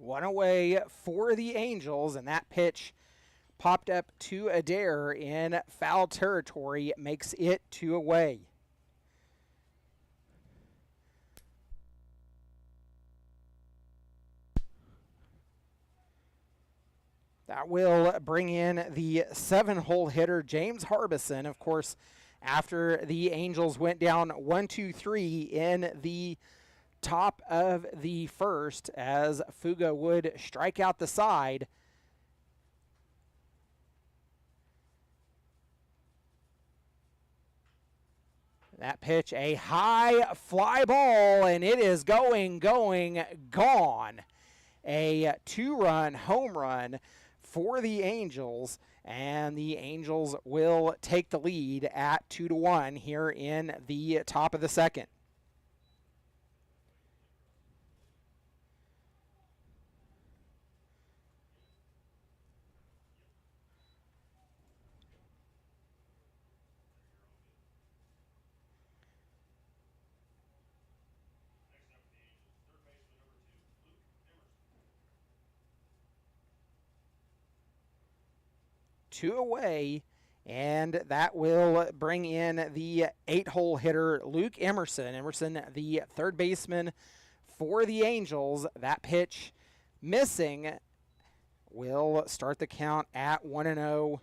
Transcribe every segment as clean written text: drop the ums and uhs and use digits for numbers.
One away for the Angels, and that pitch popped up to Adair in foul territory, makes it 2 away. That will bring in the 7-hole hitter, James Harbison. Of course, after the Angels went down 1-2-3 in the top of the first, as Fuga would strike out the side. That pitch, a high fly ball, and it is going, gone. A 2-run home run for the Angels, and the Angels will take the lead at 2-1 here in the top of the second. Two away, and that will bring in the 8-hole hitter, Luke Emerson. Emerson, the third baseman for the Angels. That pitch missing will start the count at 1-0.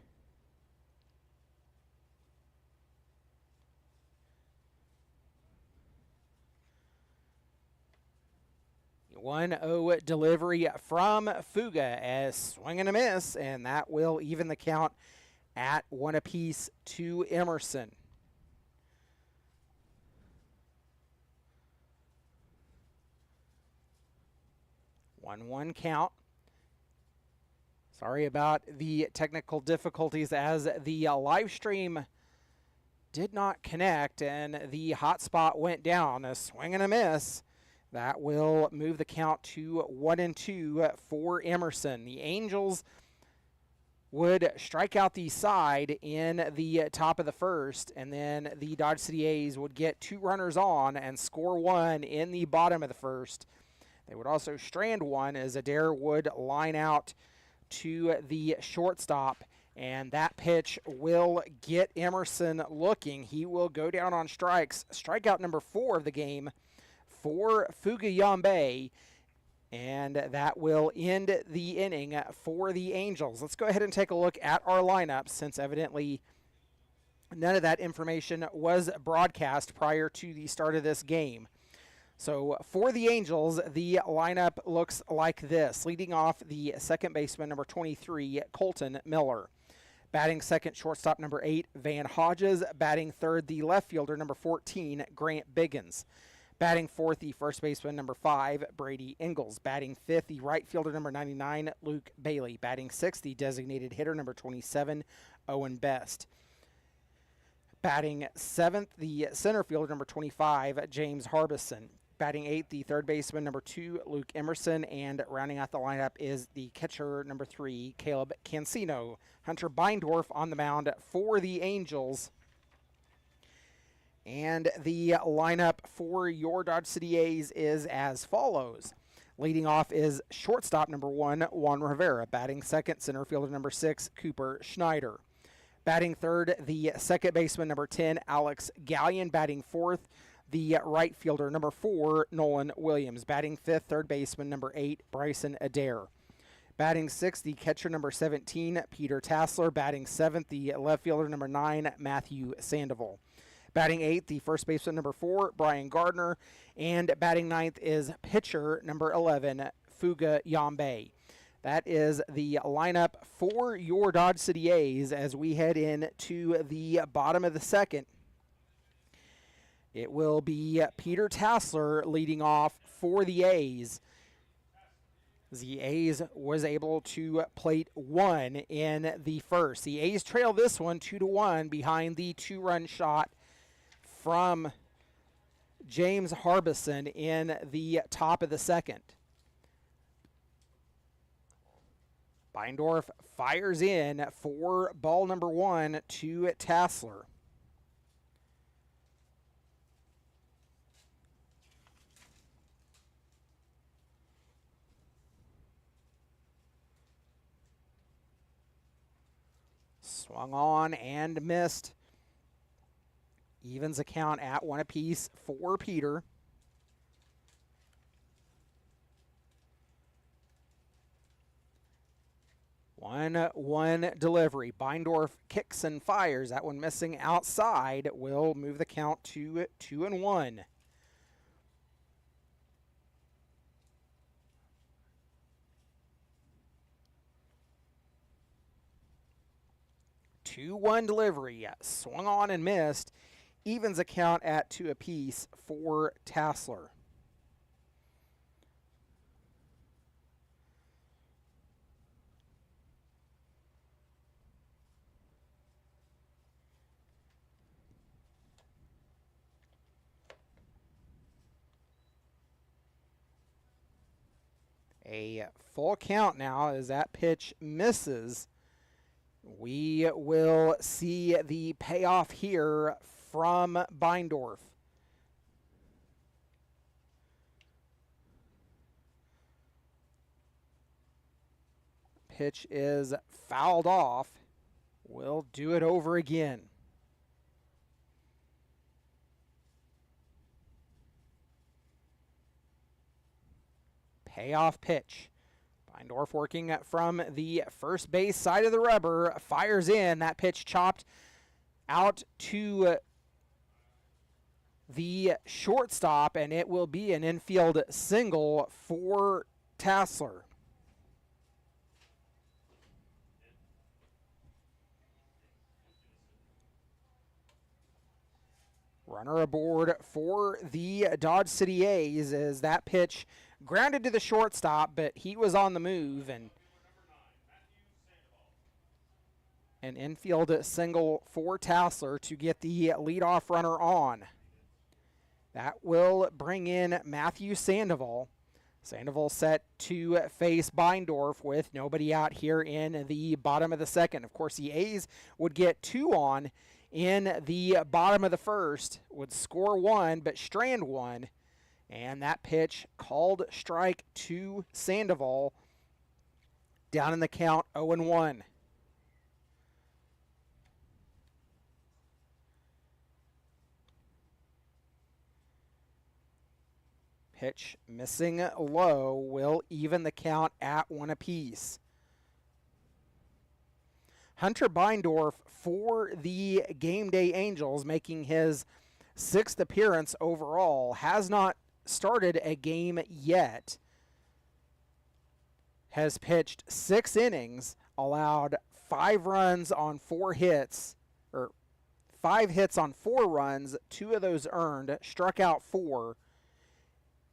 One 0 delivery from Fuga as swing and a miss, and that will even the count at 1 apiece to Emerson. One count. Sorry about the technical difficulties as the live stream did not connect and the hot spot went down. A swing and a miss. That will move the count to 1-2 for Emerson. The Angels would strike out the side in the top of the first, and then the Dodge City A's would get 2 runners on and score 1 in the bottom of the first. They would also strand 1 as Adair would line out to the shortstop, and that pitch will get Emerson looking. He will go down on strikes. Strikeout number 4 of the game for Fuga Yambe, and that will end the inning for the Angels. Let's go ahead and take a look at our lineup, since evidently none of that information was broadcast prior to the start of this game. So for the Angels, the lineup looks like this. Leading off, the second baseman, number 23, Colton Miller. Batting second, shortstop number 8, Van Hodges. Batting third, the left fielder, number 14, Grant Biggins. Batting fourth, the first baseman, number 5, Brady Ingles. Batting fifth, the right fielder, number 99, Luke Bailey. Batting sixth, the designated hitter, number 27, Owen Best. Batting seventh, the center fielder, number 25, James Harbison. Batting eighth, the third baseman, number 2, Luke Emerson. And rounding out the lineup is the catcher, number 3, Caleb Cancino. Hunter Beindorf on the mound for the Angels. And the lineup for your Dodge City A's is as follows. Leading off is shortstop number 1, Juan Rivera. Batting second, center fielder number 6, Cooper Schneider. Batting third, the second baseman number 10, Alex Gallion. Batting fourth, the right fielder number 4, Nolan Williams. Batting fifth, third baseman number 8, Bryson Adair. Batting sixth, the catcher number 17, Peter Tassler. Batting seventh, the left fielder number 9, Matthew Sandoval. Batting eighth, the first baseman number 4, Brian Gardner. And batting ninth is pitcher number 11, Fuga Yambe. That is the lineup for your Dodge City A's as we head into the bottom of the second. It will be Peter Tassler leading off for the A's. The A's was able to plate 1 in the first. The A's trail this one 2-1 behind the 2-run shot from James Harbison in the top of the second. Beindorf fires in for ball number 1 to Tassler. Swung on and missed. Evens the count at 1 apiece for Peter. One delivery. Beindorf kicks and fires. That one missing outside will move the count to 2-1. Two-one delivery. Swung on and missed. Evens the count at 2 apiece for Tassler. A full count now as that pitch misses. We will see the payoff here from Beindorf. Pitch is fouled off. We'll do it over again. Payoff pitch. Beindorf working from the first base side of the rubber, fires in. That pitch chopped out to the shortstop, and it will be an infield single for Tassler. Runner aboard for the Dodge City A's as that pitch grounded to the shortstop, but he was on the move, and an infield single for Tassler to get the leadoff runner on. That will bring in Matthew Sandoval. Sandoval set to face Beindorf with nobody out here in the bottom of the second. Of course, the A's would get 2 on in the bottom of the first, would score 1 but strand 1. And that pitch called strike to Sandoval, down in the count 0-1. Pitch missing low will even the count at 1 apiece. Hunter Beindorf for the Game Day Angels, making his 6th appearance overall, has not started a game yet. Has pitched 6 innings, allowed 5 runs on 4 hits, or 5 hits on 4 runs, 2 of those earned, struck out 4,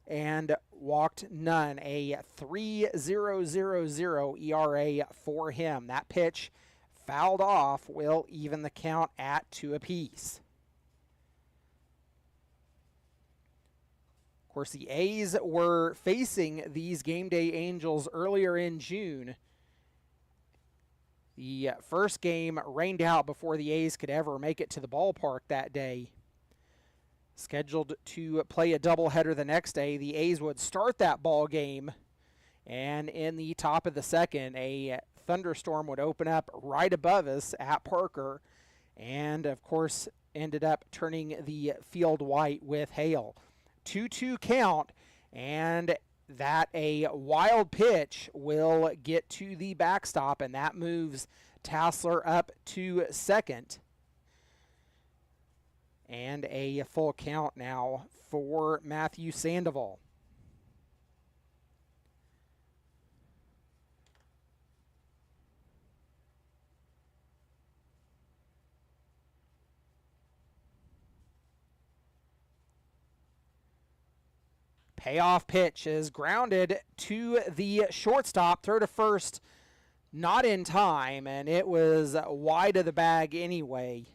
and walked none. A 3.000 ERA for him. That pitch fouled off will even the count at 2 apiece. Of course, the A's were facing these Game Day Angels earlier in June. The first game rained out before the A's could ever make it to the ballpark that day. Scheduled to play a doubleheader the next day, the A's would start that ball game, and in the top of the second, a thunderstorm would open up right above us at Parker, and of course ended up turning the field white with hail. 2-2 count, and that a wild pitch will get to the backstop, and that moves Tassler up to second. And a full count now for Matthew Sandoval. Payoff pitch is grounded to the shortstop, throw to first, not in time, and it was wide of the bag anyway.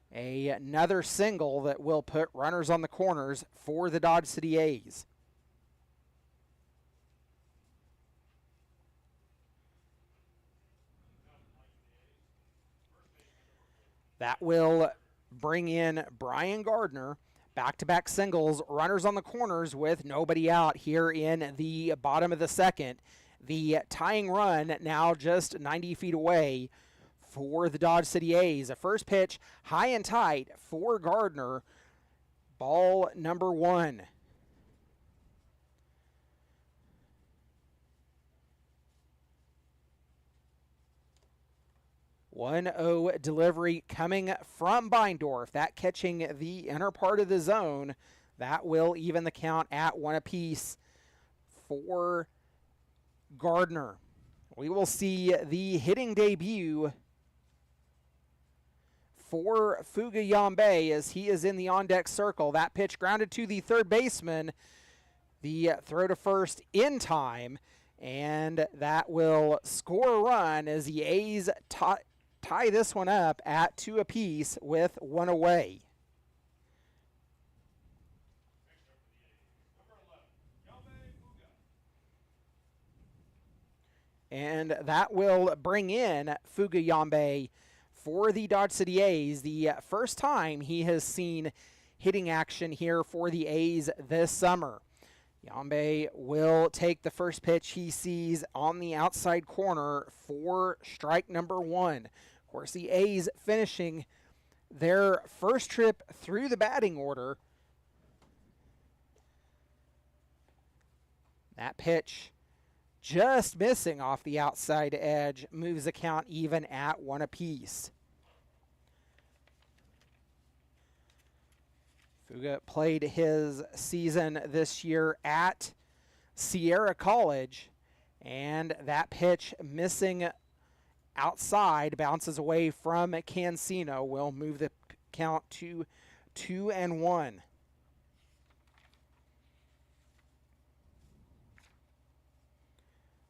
Another single that will put runners on the corners for the Dodge City A's. That will bring in Brian Gardner. Back-to-back singles, runners on the corners with nobody out here in the bottom of the second. The tying run now just 90 feet away for the Dodge City A's. The first pitch high and tight for Gardner. Ball number 1. .1-0 delivery coming from Beindorf. That catching the inner part of the zone. That will even the count at 1 apiece for Gardner. We will see the hitting debut for Fuga Yambe as he is in the on-deck circle. That pitch grounded to the third baseman. The throw to first in time, and that will score a run as the A's tie this one up at 2 apiece with 1 away. And that will bring in Fuga Yambe for the Dodge City A's. The first time he has seen hitting action here for the A's this summer. Yambe will take the first pitch he sees on the outside corner for strike number 1. Of course, the A's finishing their first trip through the batting order. That pitch just missing off the outside edge, moves the count even at 1 apiece. Fuga played his season this year at Sierra College, and that pitch missing outside bounces away from Cancino, will move the count to 2-1.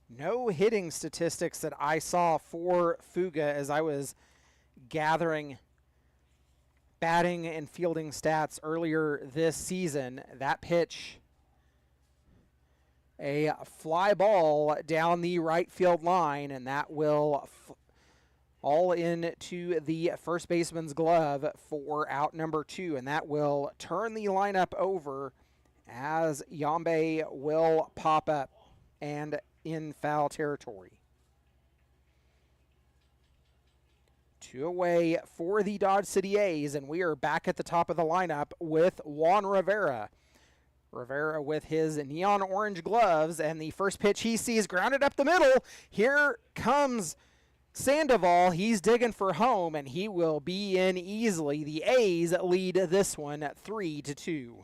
No hitting statistics that I saw for Fuga as I was gathering batting and fielding stats earlier this season. That pitch, a fly ball down the right field line, and that will all into the first baseman's glove for out number 2, and that will turn the lineup over as Yambe will pop up and in foul territory. 2 away for the Dodge City A's, and we are back at the top of the lineup with Juan Rivera. Rivera with his neon orange gloves, and the first pitch he sees grounded up the middle. Here comes Sandoval. He's digging for home, and he will be in easily. The A's lead this one at 3-2.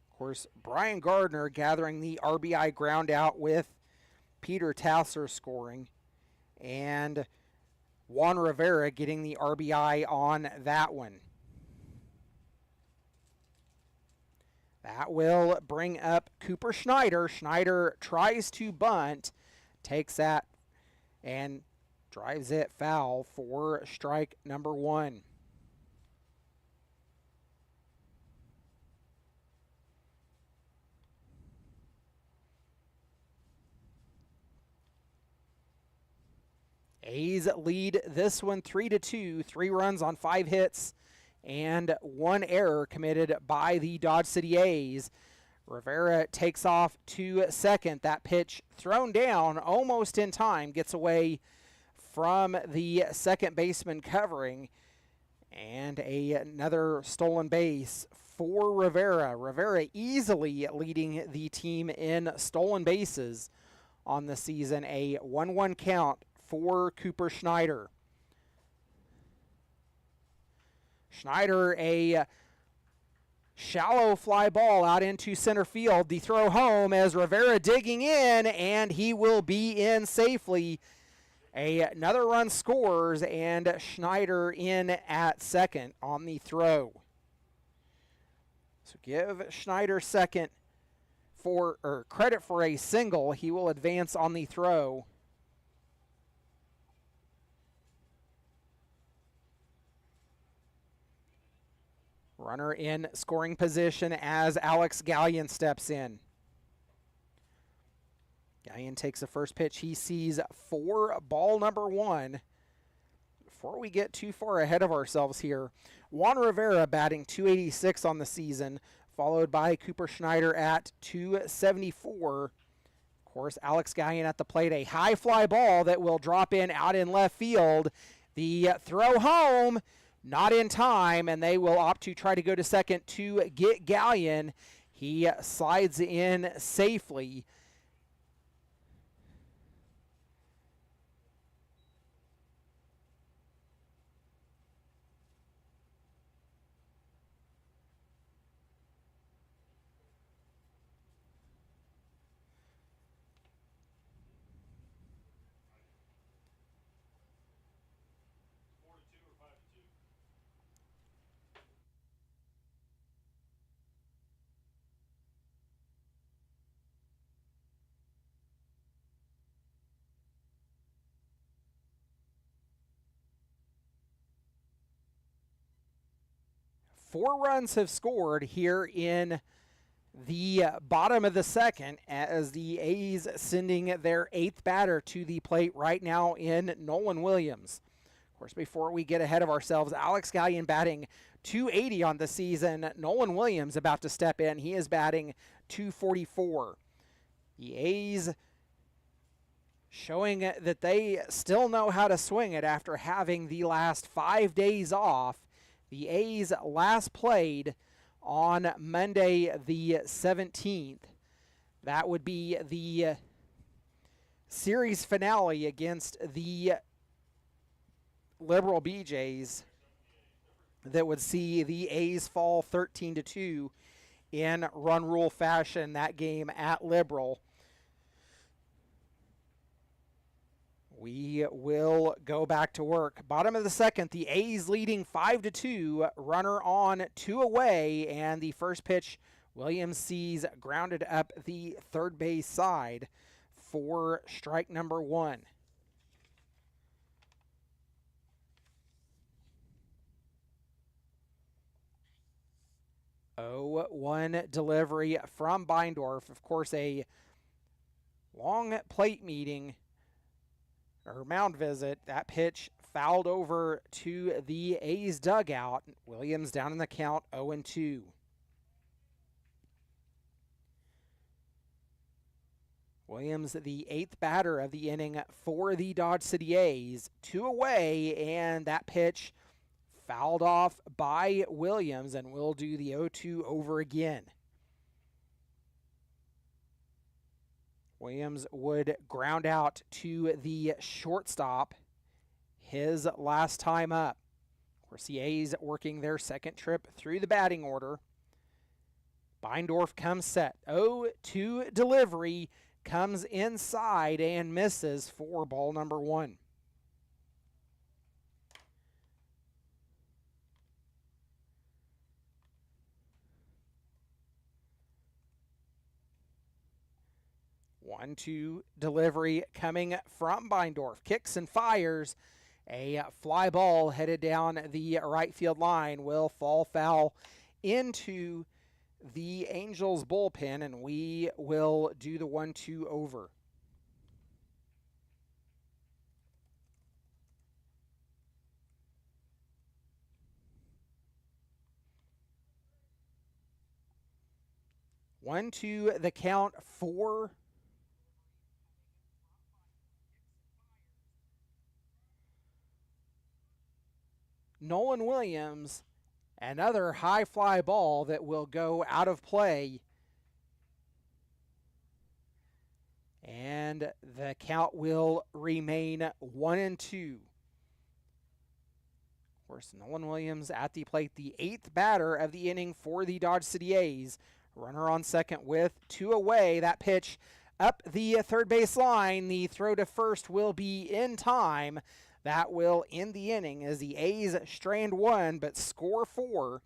Of course, Brian Gardner gathering the RBI ground out with Peter Tasser scoring, and Juan Rivera getting the RBI on that one. That will bring up Cooper Schneider. Schneider tries to bunt, takes that and drives it foul for strike number 1. A's lead this one 3-2, 3 runs on 5 hits and 1 error committed by the Dodge City A's. Rivera takes off to second. That pitch thrown down almost in time, gets away from the second baseman covering, and another stolen base for Rivera. Rivera easily leading the team in stolen bases on the season. A 1-1 count for Cooper Schneider. Schneider, a shallow fly ball out into center field. The throw home as Rivera digging in, and he will be in safely. Another run scores, and Schneider in at second on the throw. So give Schneider second credit for a single. He will advance on the throw. Runner in scoring position as Alex Gallion steps in. Gallion takes the first pitch he sees for ball number 1 before we get too far ahead of ourselves here, Juan Rivera batting 286 on the season, followed by Cooper Schneider at 274. Of course, Alex Gallion at the plate, a high fly ball that will drop in out in left field. The throw home, not in time, and they will opt to try to go to second to get Gallion. He slides in safely. Four runs have scored here in the bottom of the second as the A's sending their eighth batter to the plate right now in Nolan Williams. Of course, before we get ahead of ourselves, Alex Gallion batting 280 on the season. Nolan Williams about to step in. He is batting 244. The A's showing that they still know how to swing it after having the last 5 days off. The A's last played on Monday the 17th. That would be the series finale against the Liberal BJs that would see the A's fall 13-2 in run rule fashion that game at Liberal. We will go back to work. Bottom of the second, the A's leading 5-2, runner on, 2 away, and the first pitch, Williams sees grounded up the third base side for strike number 1. 0-1 delivery from Beindorf. Of course, a long plate meeting or mound visit. That pitch fouled over to the A's dugout. Williams down in the count, 0-2. Williams, the eighth batter of the inning for the Dodge City A's. 2 away, and that pitch fouled off by Williams, and we'll do the 0-2 over again. Williams would ground out to the shortstop his last time up. Of course, the A's working their second trip through the batting order. Beindorf comes set. 0-2 delivery comes inside and misses for ball number 1. One-two delivery coming from Beindorf. Kicks and fires. A fly ball headed down the right field line will fall foul into the Angels bullpen, and we will do the 1-2 over. One, two, the count for Nolan Williams. Another high fly ball that will go out of play. And the count will remain 1-2. Of course, Nolan Williams at the plate, the eighth batter of the inning for the Dodge City A's. Runner on second with 2 away. That pitch up the third base line. The throw to first will be in time. That will end the inning as the A's strand 1 but score 4.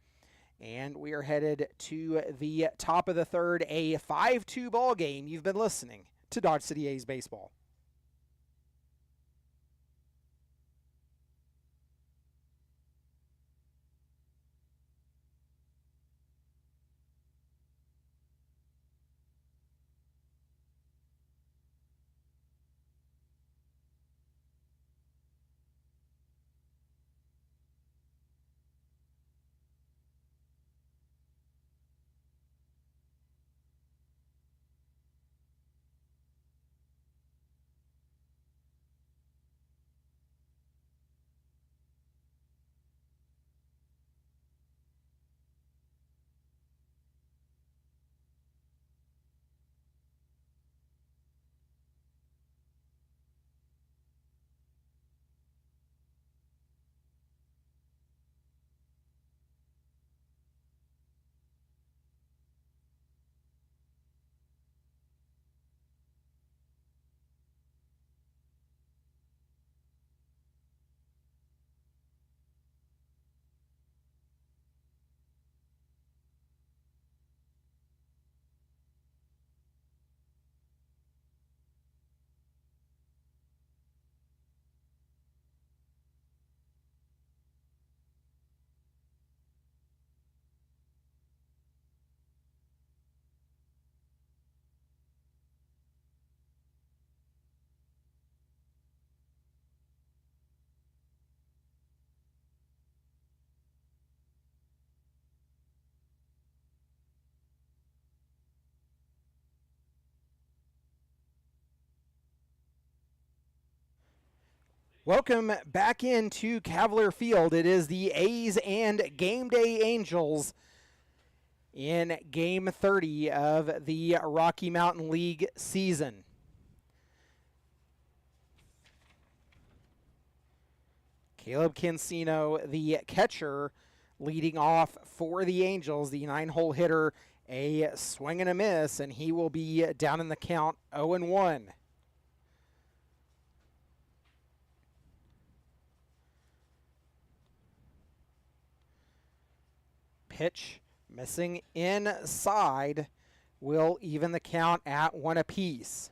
And we are headed to the top of the third, a 5-2 ball game. You've been listening to Dodge City A's Baseball. Welcome back into Cavalier Field. It is the A's and Game Day Angels in Game 30 of the Rocky Mountain League season. Caleb Cancino, the catcher, leading off for the Angels. The 9-hole hitter, a swing and a miss, and he will be down in the count 0-1. Pitch missing inside will even the count at 1 apiece.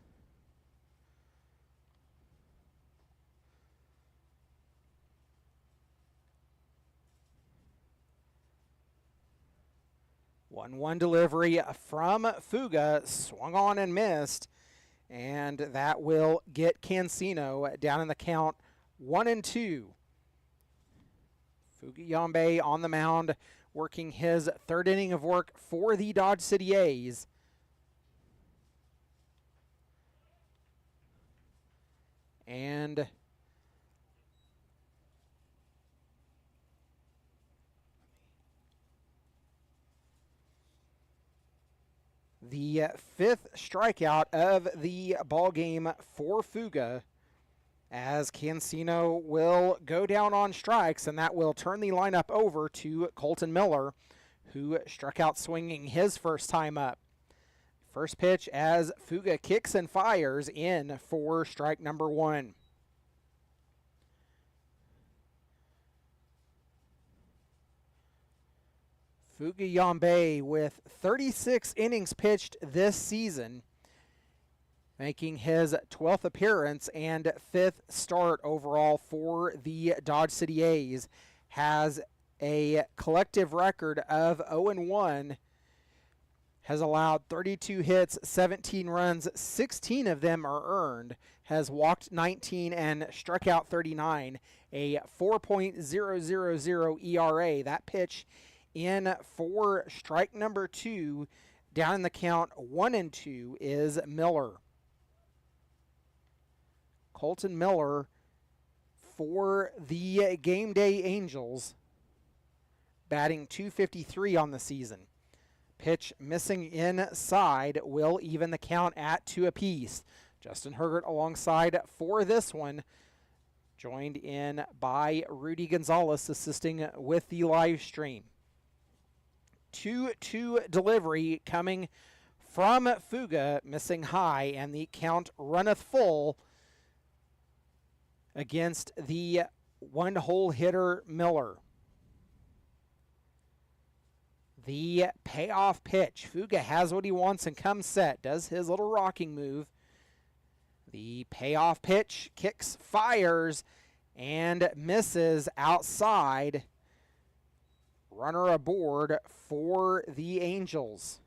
One delivery from Fuga, swung on and missed, and that will get Cancino down in the count 1-2. Fuga Yambe on the mound, working his third inning of work for the Dodge City A's. And the fifth strikeout of the ball game for Fuga, as Cancino will go down on strikes, and that will turn the lineup over to Colton Miller, who struck out swinging his first time up. First pitch as Fuga kicks and fires in for strike number 1. Fuga Yambe with 36 innings pitched this season, making his 12th appearance and 5th start overall for the Dodge City A's, has a collective record of 0-1, has allowed 32 hits, 17 runs, 16 of them are earned, has walked 19 and struck out 39, a 4.000 ERA. That pitch in for strike number 2, down in the count 1-2, is Miller. Colton Miller for the Game Day Angels, batting .253 on the season. Pitch missing inside will even the count at 2 apiece. Justin Hergert alongside for this one, joined in by Rudy Gonzalez assisting with the live stream. 2-2 delivery coming from Fuga, missing high, and the count runneth full against the 1-hole hitter Miller. The payoff pitch. Fuga has what he wants and comes set. Does his little rocking move. The payoff pitch, kicks, fires, and misses outside. Runner aboard for the Angels.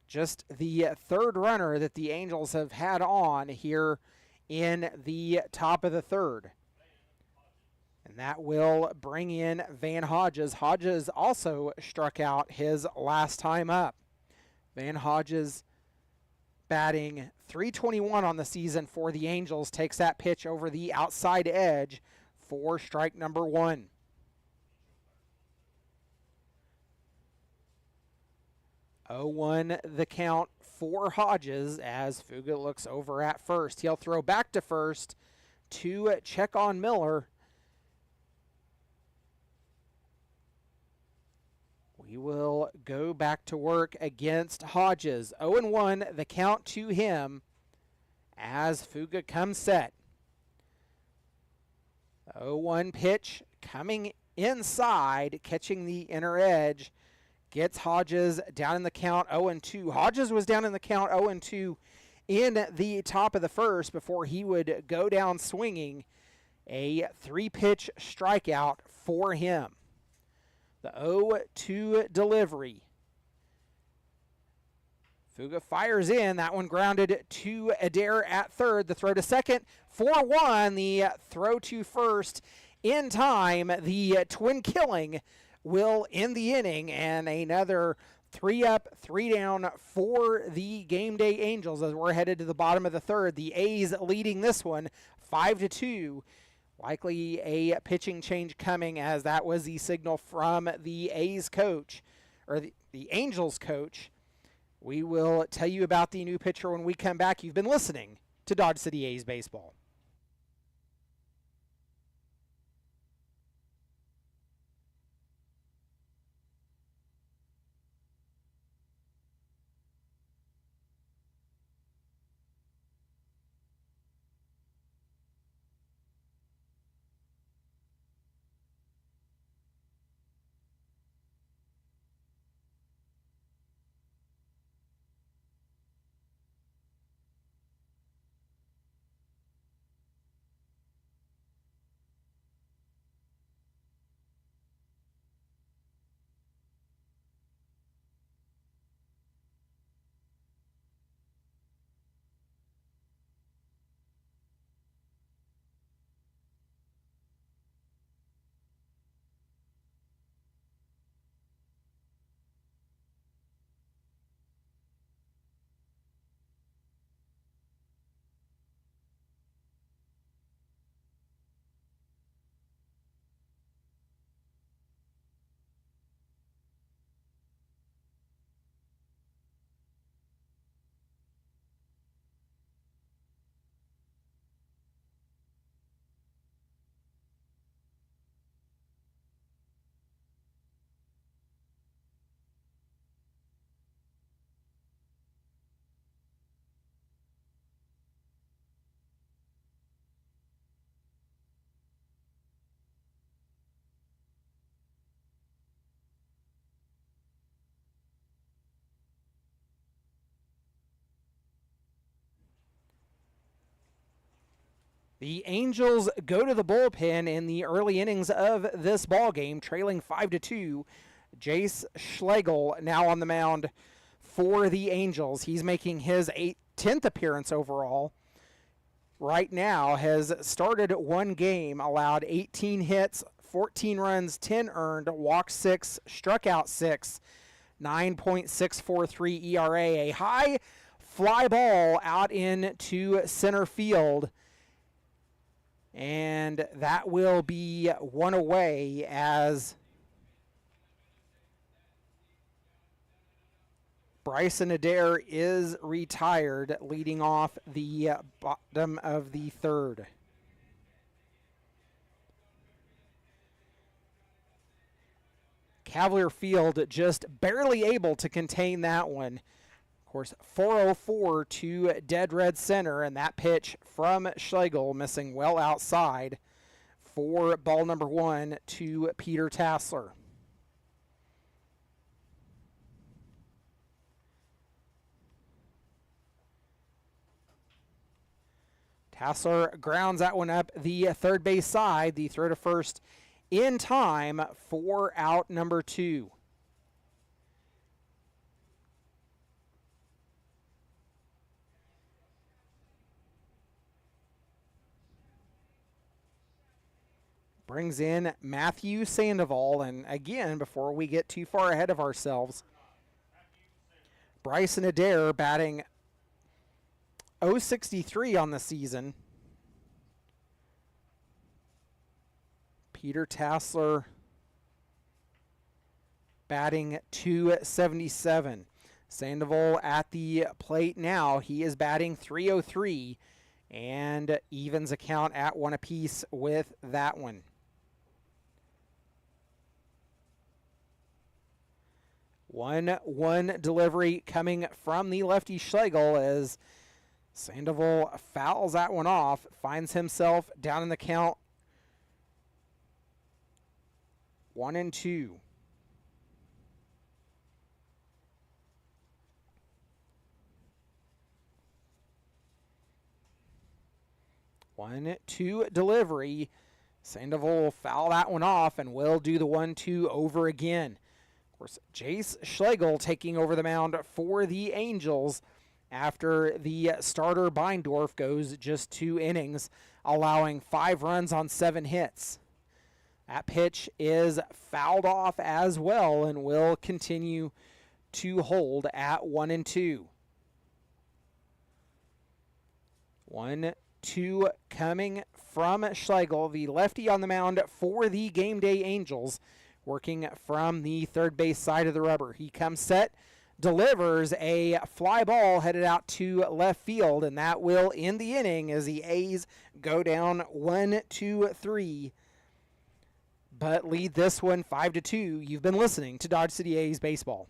Just the third runner that the Angels have had on here in the top of the third. And that will bring in Van Hodges. Hodges also struck out his last time up. Van Hodges, batting .321 on the season for the Angels, takes that pitch over the outside edge for strike number 1. The count for Hodges as Fuga looks over at first. He'll throw back to first to check on Miller. We will go back to work against Hodges. 0-1, the count to him as Fuga comes set. 0-1 pitch coming inside, catching the inner edge. Gets Hodges down in the count 0-2. Hodges was down in the count 0-2 in the top of the first before he would go down swinging. A 3-pitch strikeout for him. The 0-2 delivery. Fuga fires in. That one grounded to Adair at third. The throw to second. 4-1. The throw to first in time. The twin killing will end the inning, and another 3 up, 3 down for the Game Day Angels as we're headed to the bottom of the third. The A's leading this one 5-2. Likely a pitching change coming, as that was the signal from the A's coach, or the Angels coach. We will tell you about the new pitcher when we come back. You've been listening to Dodge City A's Baseball. The Angels go to the bullpen in the early innings of this ball game, trailing 5-2. Jace Schlegel now on the mound for the Angels. He's making his 10th appearance overall. Right now has started one game, allowed 18 hits, 14 runs, 10 earned, walked 6, struck out 6, 9.643 ERA. A high fly ball out into center field. And that will be one away, as Bryson Adair is retired, leading off the bottom of the third. Cavalier Field just barely able to contain that one. Of course, 404 to dead red center, and that pitch from Schlegel missing well outside for ball number 1 to Peter Tassler. Tassler grounds that one up the third base side. The throw to first in time for out number 2. Brings in Matthew Sandoval, and again, before we get too far ahead of ourselves, Bryson Adair batting .063 on the season. Peter Tassler batting .277. Sandoval at the plate now. He is batting .303 and evens account at 1 apiece with that one. 1-1 delivery coming from the lefty Schlegel as Sandoval fouls that one off, finds himself down in the count 1-2. One, two delivery. Sandoval will foul that one off and will do the 1-2 over again. Of course, Jace Schlegel taking over the mound for the Angels after the starter Beindorf goes just 2 innings, allowing 5 runs on 7 hits. That pitch is fouled off as well and will continue to hold at 1-2. 1 0-2 coming from Schlegel, the lefty on the mound for the Game Day Angels, working from the third base side of the rubber. He comes set, delivers a fly ball headed out to left field, and that will end the inning as the A's go down 1-2-3, but lead this one 5-2. You've been listening to Dodge City A's Baseball.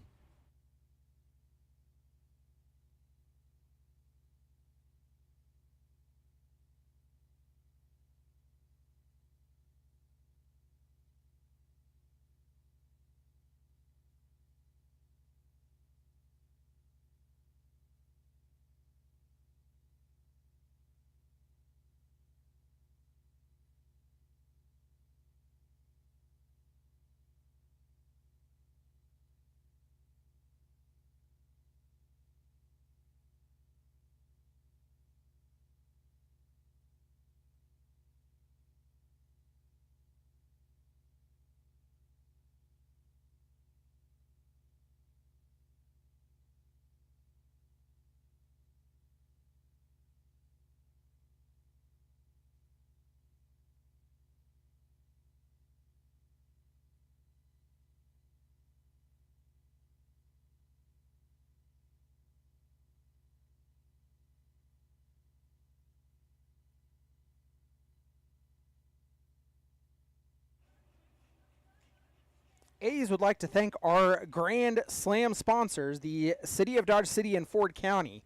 A's would like to thank our Grand Slam sponsors, the City of Dodge City and Ford County,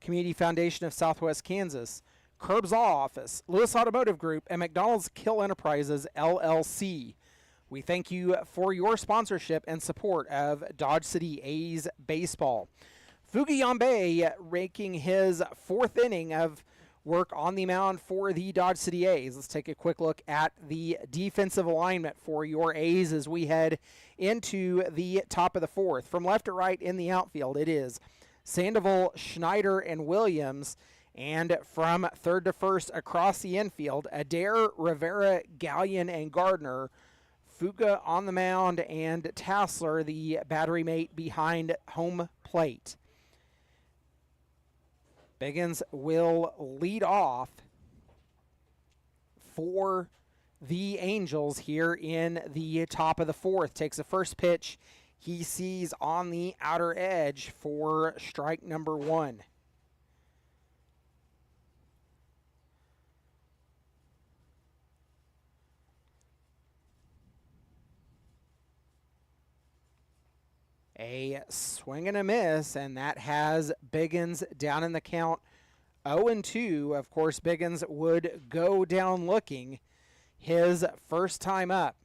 Community Foundation of Southwest Kansas, Curbs Law Office, Lewis Automotive Group, and McDonald's Kill Enterprises, LLC. We thank you for your sponsorship and support of Dodge City A's baseball. Fugi Yambe raking his fourth inning of work on the mound for the Dodge City A's. Let's take a quick look at the defensive alignment for your A's as we head into the top of the fourth. From left to right in the outfield, it is Sandoval, Schneider, and Williams. And from third to first across the infield, Adair, Rivera, Gallion, and Gardner. Fuga on the mound, and Tassler, the battery mate behind home plate. Biggins will lead off for the Angels here in the top of the fourth. Takes the first pitch he sees on the outer edge for strike number one. A swing and a miss, and that has Biggins down in the count 0-2. Of course, Biggins would go down looking his first time up.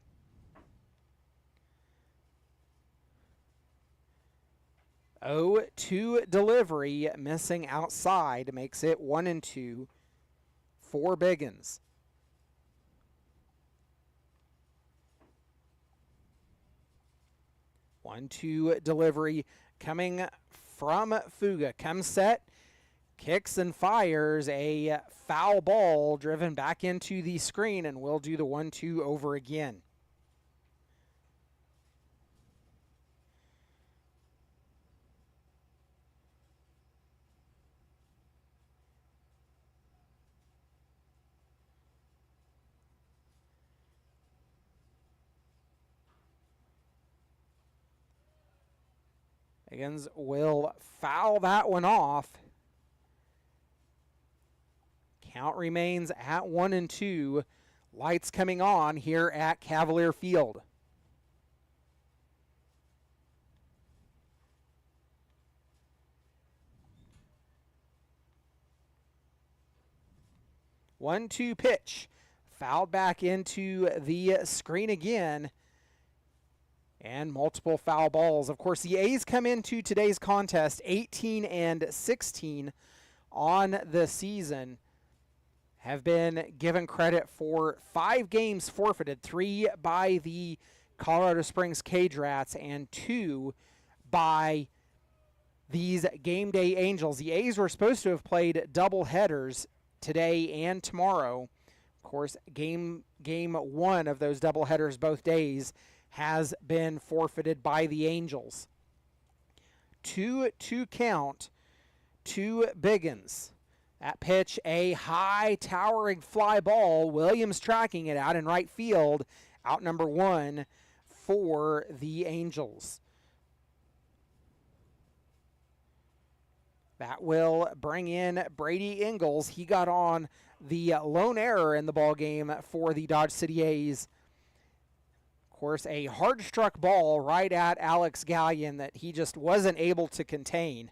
To delivery, missing outside, makes it 1-2 for Biggins. One-two delivery coming from Fuga. Comes set, kicks and fires a foul ball driven back into the screen, and we'll do the 1-2 over again. Biggins will foul that one off. Count remains at 1-2. Lights coming on here at Cavalier Field. One-two pitch. Fouled back into the screen again. And multiple foul balls. Of course, the A's come into today's contest 18-16 on the season. Have been given credit for 5 games forfeited, 3 by the Colorado Springs Cage Rats and 2 by these Game Day Angels. The A's were supposed to have played double headers today and tomorrow. Of course, game 1 of those double headers both days has been forfeited by the Angels. 2-2 count to Biggins. That pitch, a high towering fly ball. Williams tracking it out in right field. Out number 1 for the Angels. That will bring in Brady Ingles. He got on the lone error in the ball game for the Dodge City A's. Of course, a hard struck ball right at Alex Gallion that he just wasn't able to contain.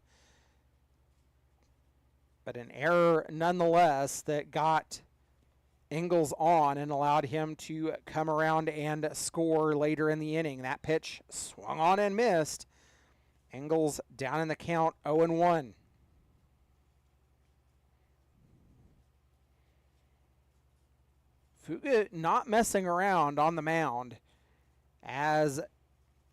But an error nonetheless that got Ingles on and allowed him to come around and score later in the inning. That pitch swung on and missed. Ingles down in the count, 0-1. Fuga not messing around on the mound as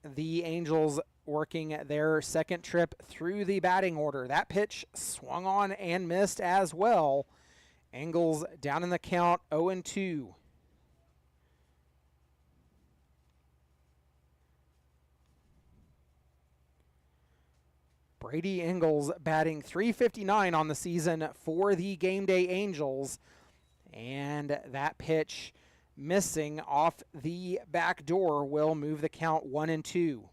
the Angels working their second trip through the batting order. That pitch swung on and missed as well. Ingles down in the count, 0-2. Brady Ingles batting .359 on the season for the Game Day Angels. And that pitch missing off the back door will move the count 1-2.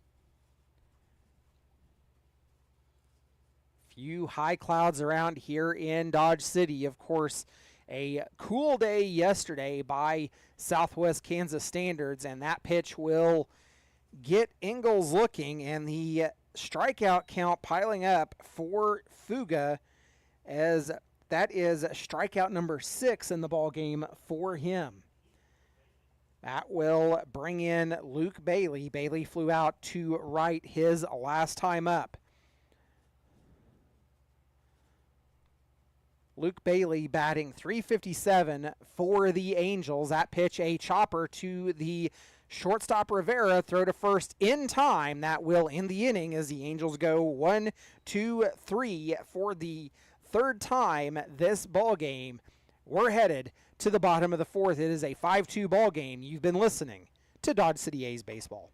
Few high clouds around here in Dodge City. Of course, a cool day yesterday by Southwest Kansas standards, and that pitch will get Ingles looking, and the strikeout count piling up for Fuga, as that is strikeout number 6 in the ball game for him. That will bring in Luke Bailey. Bailey flew out to right his last time up. Luke Bailey batting .357 for the Angels. That pitch, a chopper to the shortstop Rivera, throw to first in time. That will end the inning as the Angels go 1, 2, 3 for the third time this ball game. We're headed to the bottom of the 4th. It is a 5-2 ball game. You've been listening to Dodge City A's baseball.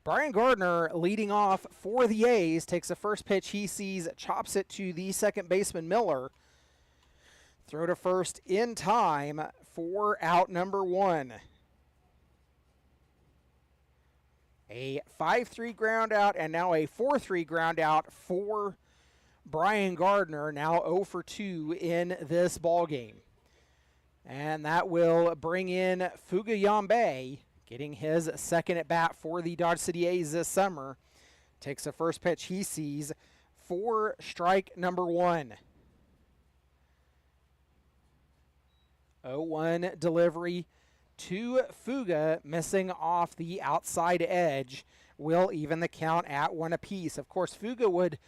Brian Gardner leading off for the A's, takes the first pitch he sees, chops it to the second baseman Miller. Throw to first in time for out number 1. A 5-3 ground out and now a 4-3 ground out for Brian Gardner, now 0 for 2 in this ball game. And that will bring in Fuga Yambe, getting his second at bat for the Dodge City A's this summer. Takes the first pitch he sees for strike number 1. 0-1 delivery to Fuga, missing off the outside edge, will even the count at 1 apiece. Of course, Fuga would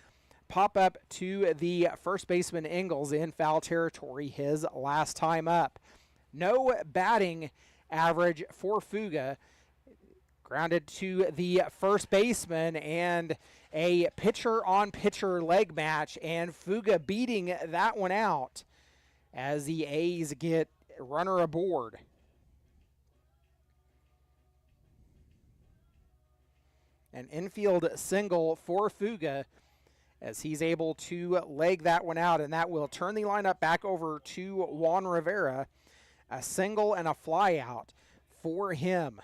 pop up to the first baseman Ingles in foul territory his last time up. No batting average for Fuga. Grounded to the first baseman, and a pitcher-on-pitcher leg match, and Fuga beating that one out as the A's get runner aboard. An infield single for Fuga as he's able to leg that one out, and that will turn the lineup back over to Juan Rivera. A single and a fly out for him.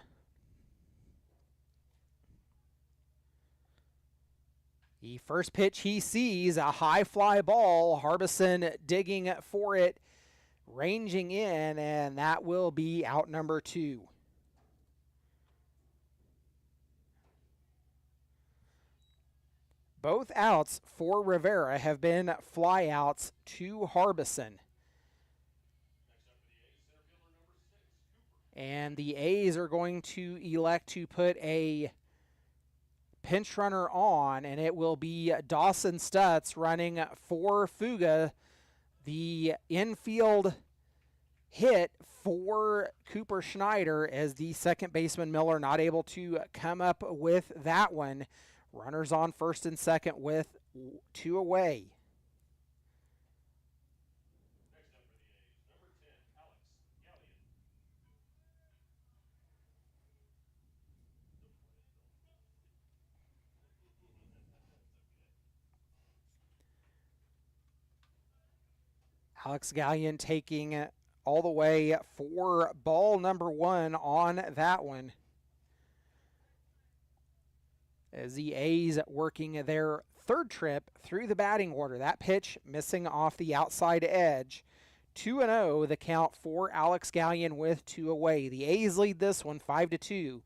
The first pitch he sees, a high fly ball. Harbison digging for it, ranging in, and that will be out number 2. Both outs for Rivera have been flyouts to Harbison. And the A's are going to elect to put a pinch runner on, and it will be Dawson Stutz running for Fuga. The infield hit for Cooper Schneider as the second baseman Miller not able to come up with that one. Runners on first and second with 2 away. Alex Gallion taking all the way for ball number 1 on that one. As the A's working their third trip through the batting order. That pitch missing off the outside edge. 2-0 the count for Alex Gallion with 2 away. The A's lead this one 5-2.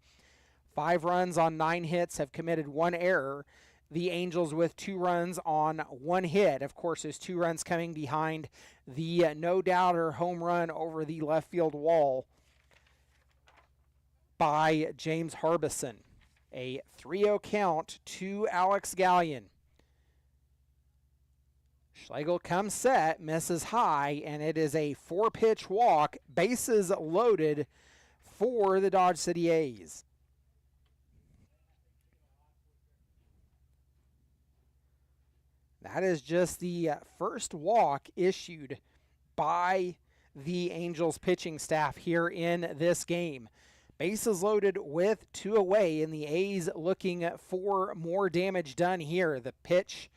5 runs on 9 hits, have committed 1 error. The Angels with 2 runs on 1 hit. Of course, there's 2 runs coming behind the no-doubter home run over the left field wall by James Harbison. A 3-0 count to Alex Gallion. Schlegel comes set, misses high, and it is a 4-pitch walk, bases loaded for the Dodge City A's. That is just the first walk issued by the Angels pitching staff here in this game. Bases loaded with 2 away, and the A's looking for more damage done here. The pitch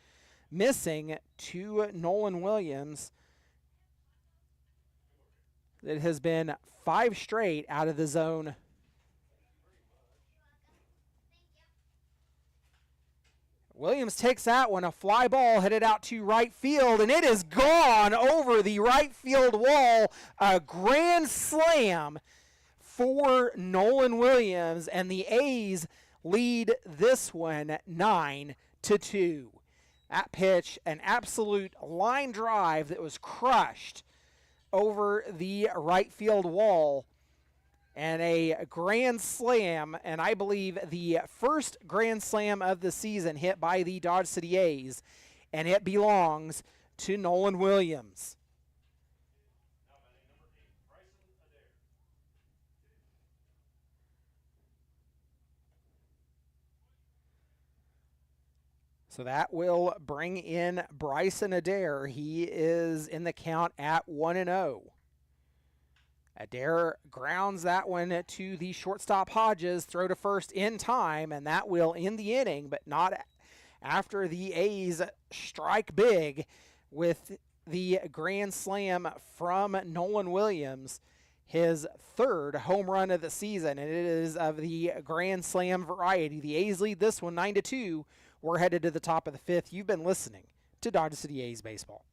missing to Nolan Williams. It has been 5 straight out of the zone. Williams takes that one, a fly ball headed out to right field, and it is gone over the right field wall. A grand slam for Nolan Williams, and the A's lead this one 9-2. That pitch, an absolute line drive that was crushed over the right field wall, and a grand slam, and I believe the first grand slam of the season hit by the Dodge City A's, and it belongs to Nolan Williams. So that will bring in Bryson Adair. He is in the count at 1-0. Adair grounds that one to the shortstop Hodges, throw to first in time, and that will end the inning, but not after the A's strike big with the grand slam from Nolan Williams, his 3rd home run of the season, and it is of the grand slam variety. The A's lead this one 9-2. We're headed to the top of the 5th. You've been listening to Dodge City A's Baseball.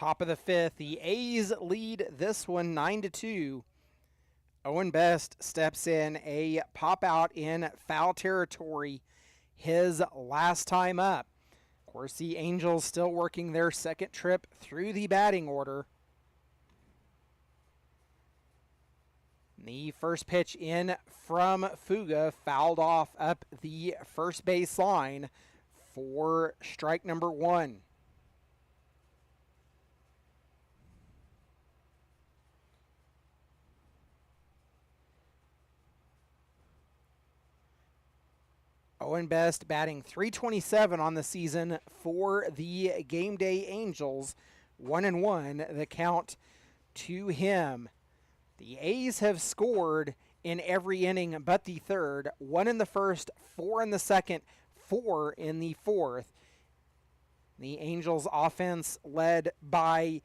Top of the fifth, the A's lead this one 9-2. Owen Best steps in, a pop out in foul territory, his last time up. Of course, the Angels still working their second trip through the batting order. The first pitch in from Fuga, fouled off up the first base line for strike number one. Owen Best batting .327 on the season for the Game Day Angels. 1-1, the count to him. The A's have scored in every inning but the third. 1 in the first, 4 in the second, 4 in the fourth. The Angels offense led by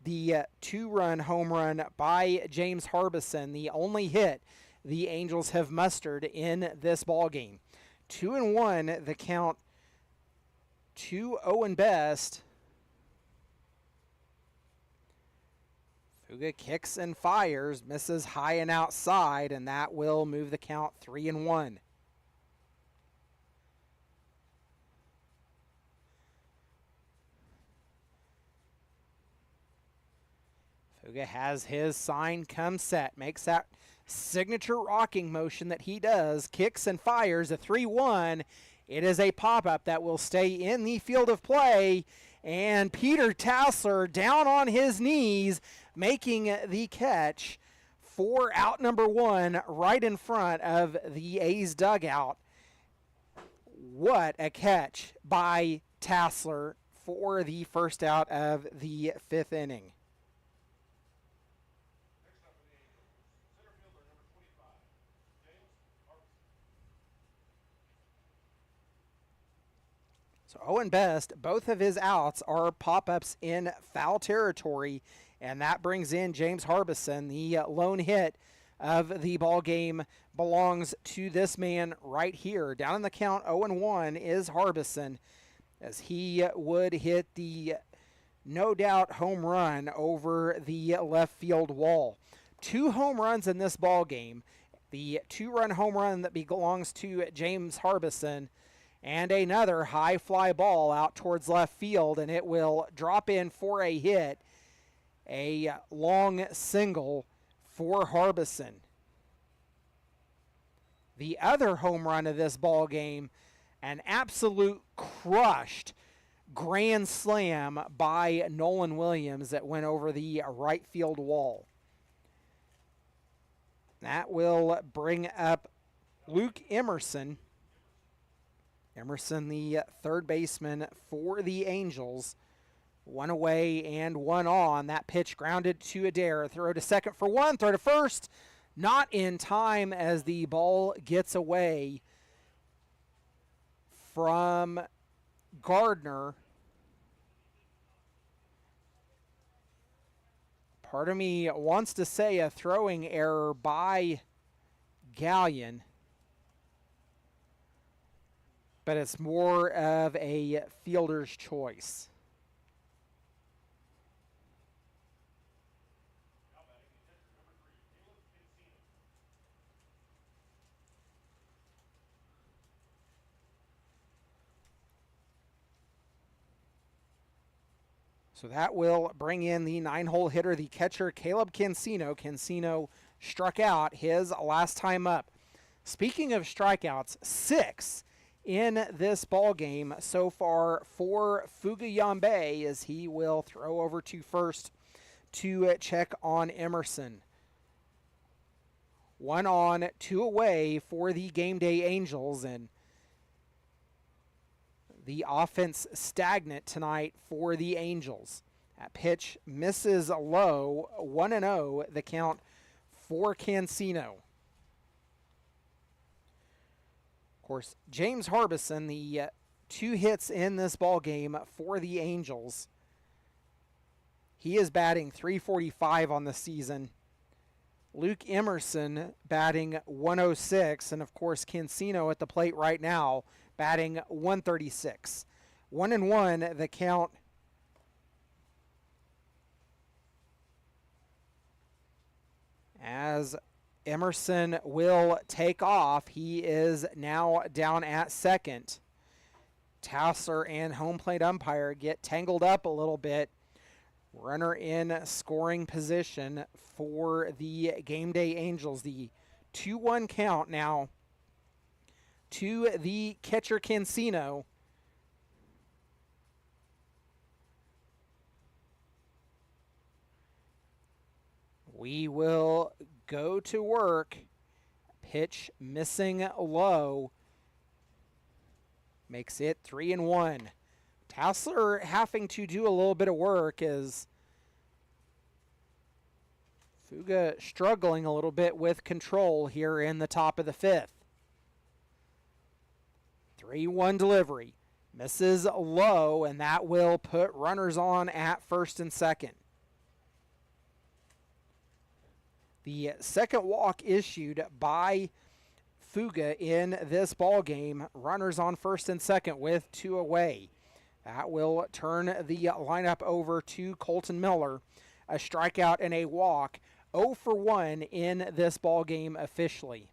the two-run home run by James Harbison, the only hit the Angels have mustered in this ballgame. 2-1, the count to Owen Best. Fuga kicks and fires, misses high and outside, and that will move the count 3-1. Fuga has his sign come set, makes that signature rocking motion that he does, kicks and fires a 3-1. It is a pop-up that will stay in the field of play, and Peter Tassler down on his knees making the catch for out number one right in front of the A's dugout. What a catch by Tassler for the first out of the fifth inning. So Owen Best, both of his outs are pop-ups in foul territory, and that brings in James Harbison. The lone hit of the ball game belongs to this man right here. Down in the count, 0-1 is Harbison, as he would hit the no doubt home run over the left field wall. 2 home runs in this ball game. The 2-run home run that belongs to James Harbison, and another high fly ball out towards left field, and it will drop in for a hit. A long single for Harbison. The other home run of this ball game, an absolute crushed grand slam by Nolan Williams that went over the right field wall. That will bring up Luke Emerson. Emerson, the third baseman for the Angels. 1 away and 1 on. That pitch grounded to Adair. Throw to second for 1. Throw to first. Not in time as the ball gets away from Gardner. Part of me wants to say a throwing error by Gallion, but it's more of a fielder's choice. So that will bring in the 9-hole hitter, the catcher, Caleb Cancino. Cancino struck out his last time up. Speaking of strikeouts, 6 in this ball game so far for Fuga Yambe, as he will throw over to first to check on Emerson. 1 on, 2 away for the Game Day Angels, and the offense stagnant tonight for the Angels. That pitch misses low, 1-0, the count for Cancino. Of course, James Harbison, the 2 hits in this ball game for the Angels. He is batting .345 on the season. Luke Emerson batting .106, and of course Cancino at the plate right now batting .136. 1-1, the count as Emerson will take off. He is now down at second. Tassler and home plate umpire get tangled up a little bit. Runner in scoring position for the Game Day Angels. The 2-1 count now to the catcher Cancino. We will go to work. Pitch missing low. Makes it 3-1. Tassler having to do a little bit of work as Fuga struggling a little bit with control here in the top of the fifth. 3-1 delivery. Misses low, and that will put runners on at first and second. The second walk issued by Fuga in this ball game. Runners on first and second with 2 away. That will turn the lineup over to Colton Miller. A strikeout and a walk. 0 for 1 in this ball game officially.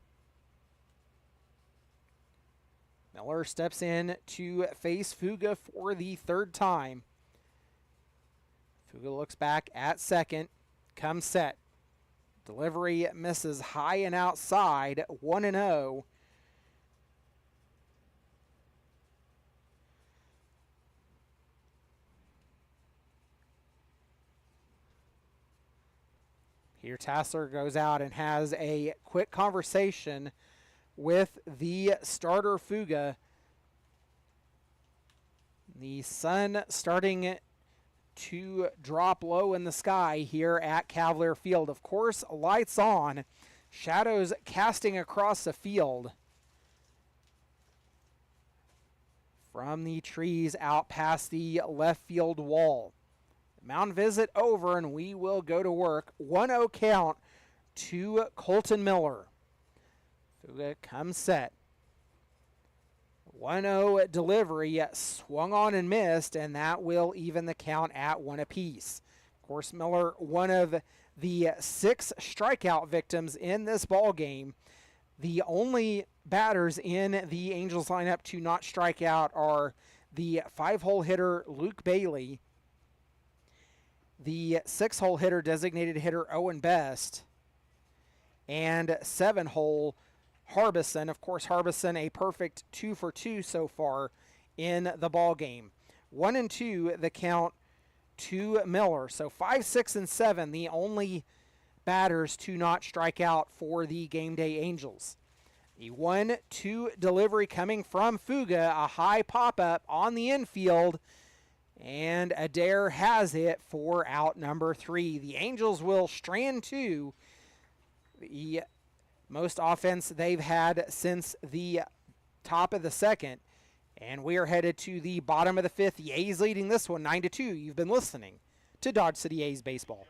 Miller steps in to face Fuga for the third time. Fuga looks back at second. Comes set. Delivery misses high and outside. 1-0. Here Tassler goes out and has a quick conversation with the starter Fuga. The sun starting to drop low in the sky here at Cavalier Field. Of course, lights on, shadows casting across the field from the trees out past the left field wall. Mound visit over, and we will go to work. 1-0 count to Colton Miller. Fuga comes set. 1-0 delivery, swung on and missed, and that will even the count at 1 apiece. Of course, Miller, one of the 6 strikeout victims in this ball game. The only batters in the Angels lineup to not strike out are the 5-hole hitter Luke Bailey, the 6-hole hitter, designated hitter Owen Best, and 7-hole Harbison. Of course, Harbison a perfect 2 for 2 so far in the ball game. 1 and 2 the count to Miller. So 5, 6, and 7 the only batters to not strike out for the Game Day Angels. The 1-2 delivery coming from Fuga, a high pop-up on the infield, and Adair has it for out number 3. The Angels will strand 2, the most offense they've had since the top of the second, and we are headed to the bottom of the 5th. The A's leading this one 9-2. You've been listening to Dodge City A's Baseball.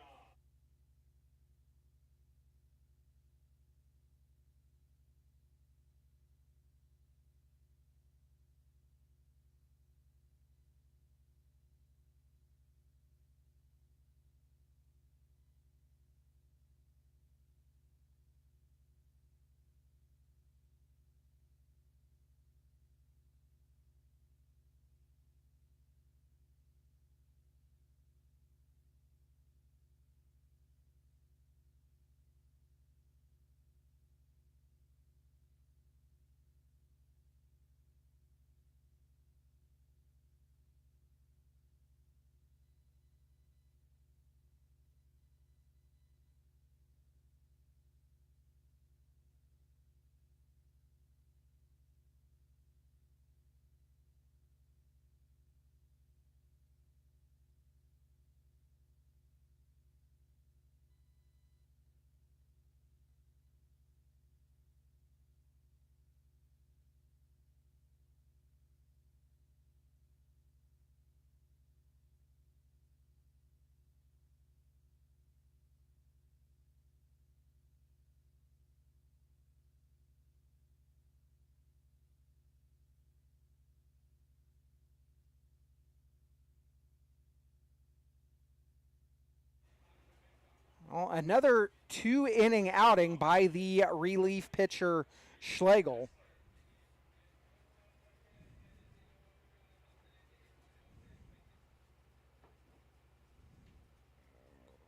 Well, another 2-inning outing by the relief pitcher Schlegel.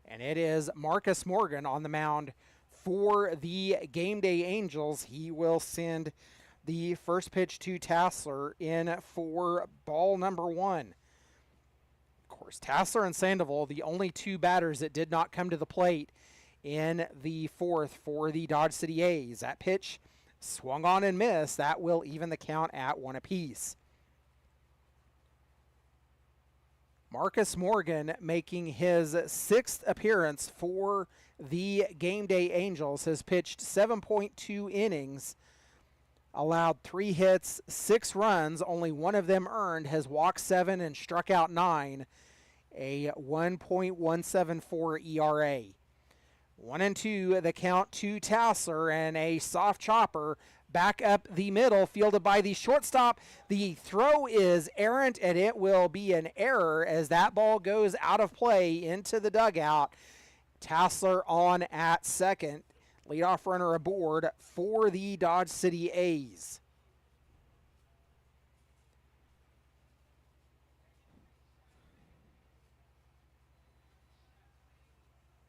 And it is Marcus Morgan on the mound for the Game Day Angels. He will send the first pitch to Tassler in for ball number 1. Of course, Tassler and Sandoval, the only two batters that did not come to the plate in the fourth for the Dodge City A's. That pitch swung on and missed. That will even the count at 1 apiece. Marcus Morgan making his 6th appearance for the Game Day Angels, has pitched 7.2 innings, allowed 3 hits, 6 runs, only one of them earned, has walked 7 and struck out 9, a 1.174 ERA. 1-2 the count to Tassler, and a soft chopper back up the middle, fielded by the shortstop. The throw is errant, and it will be an error as that ball goes out of play into the dugout. Tassler on at second. Leadoff runner aboard for the Dodge City A's.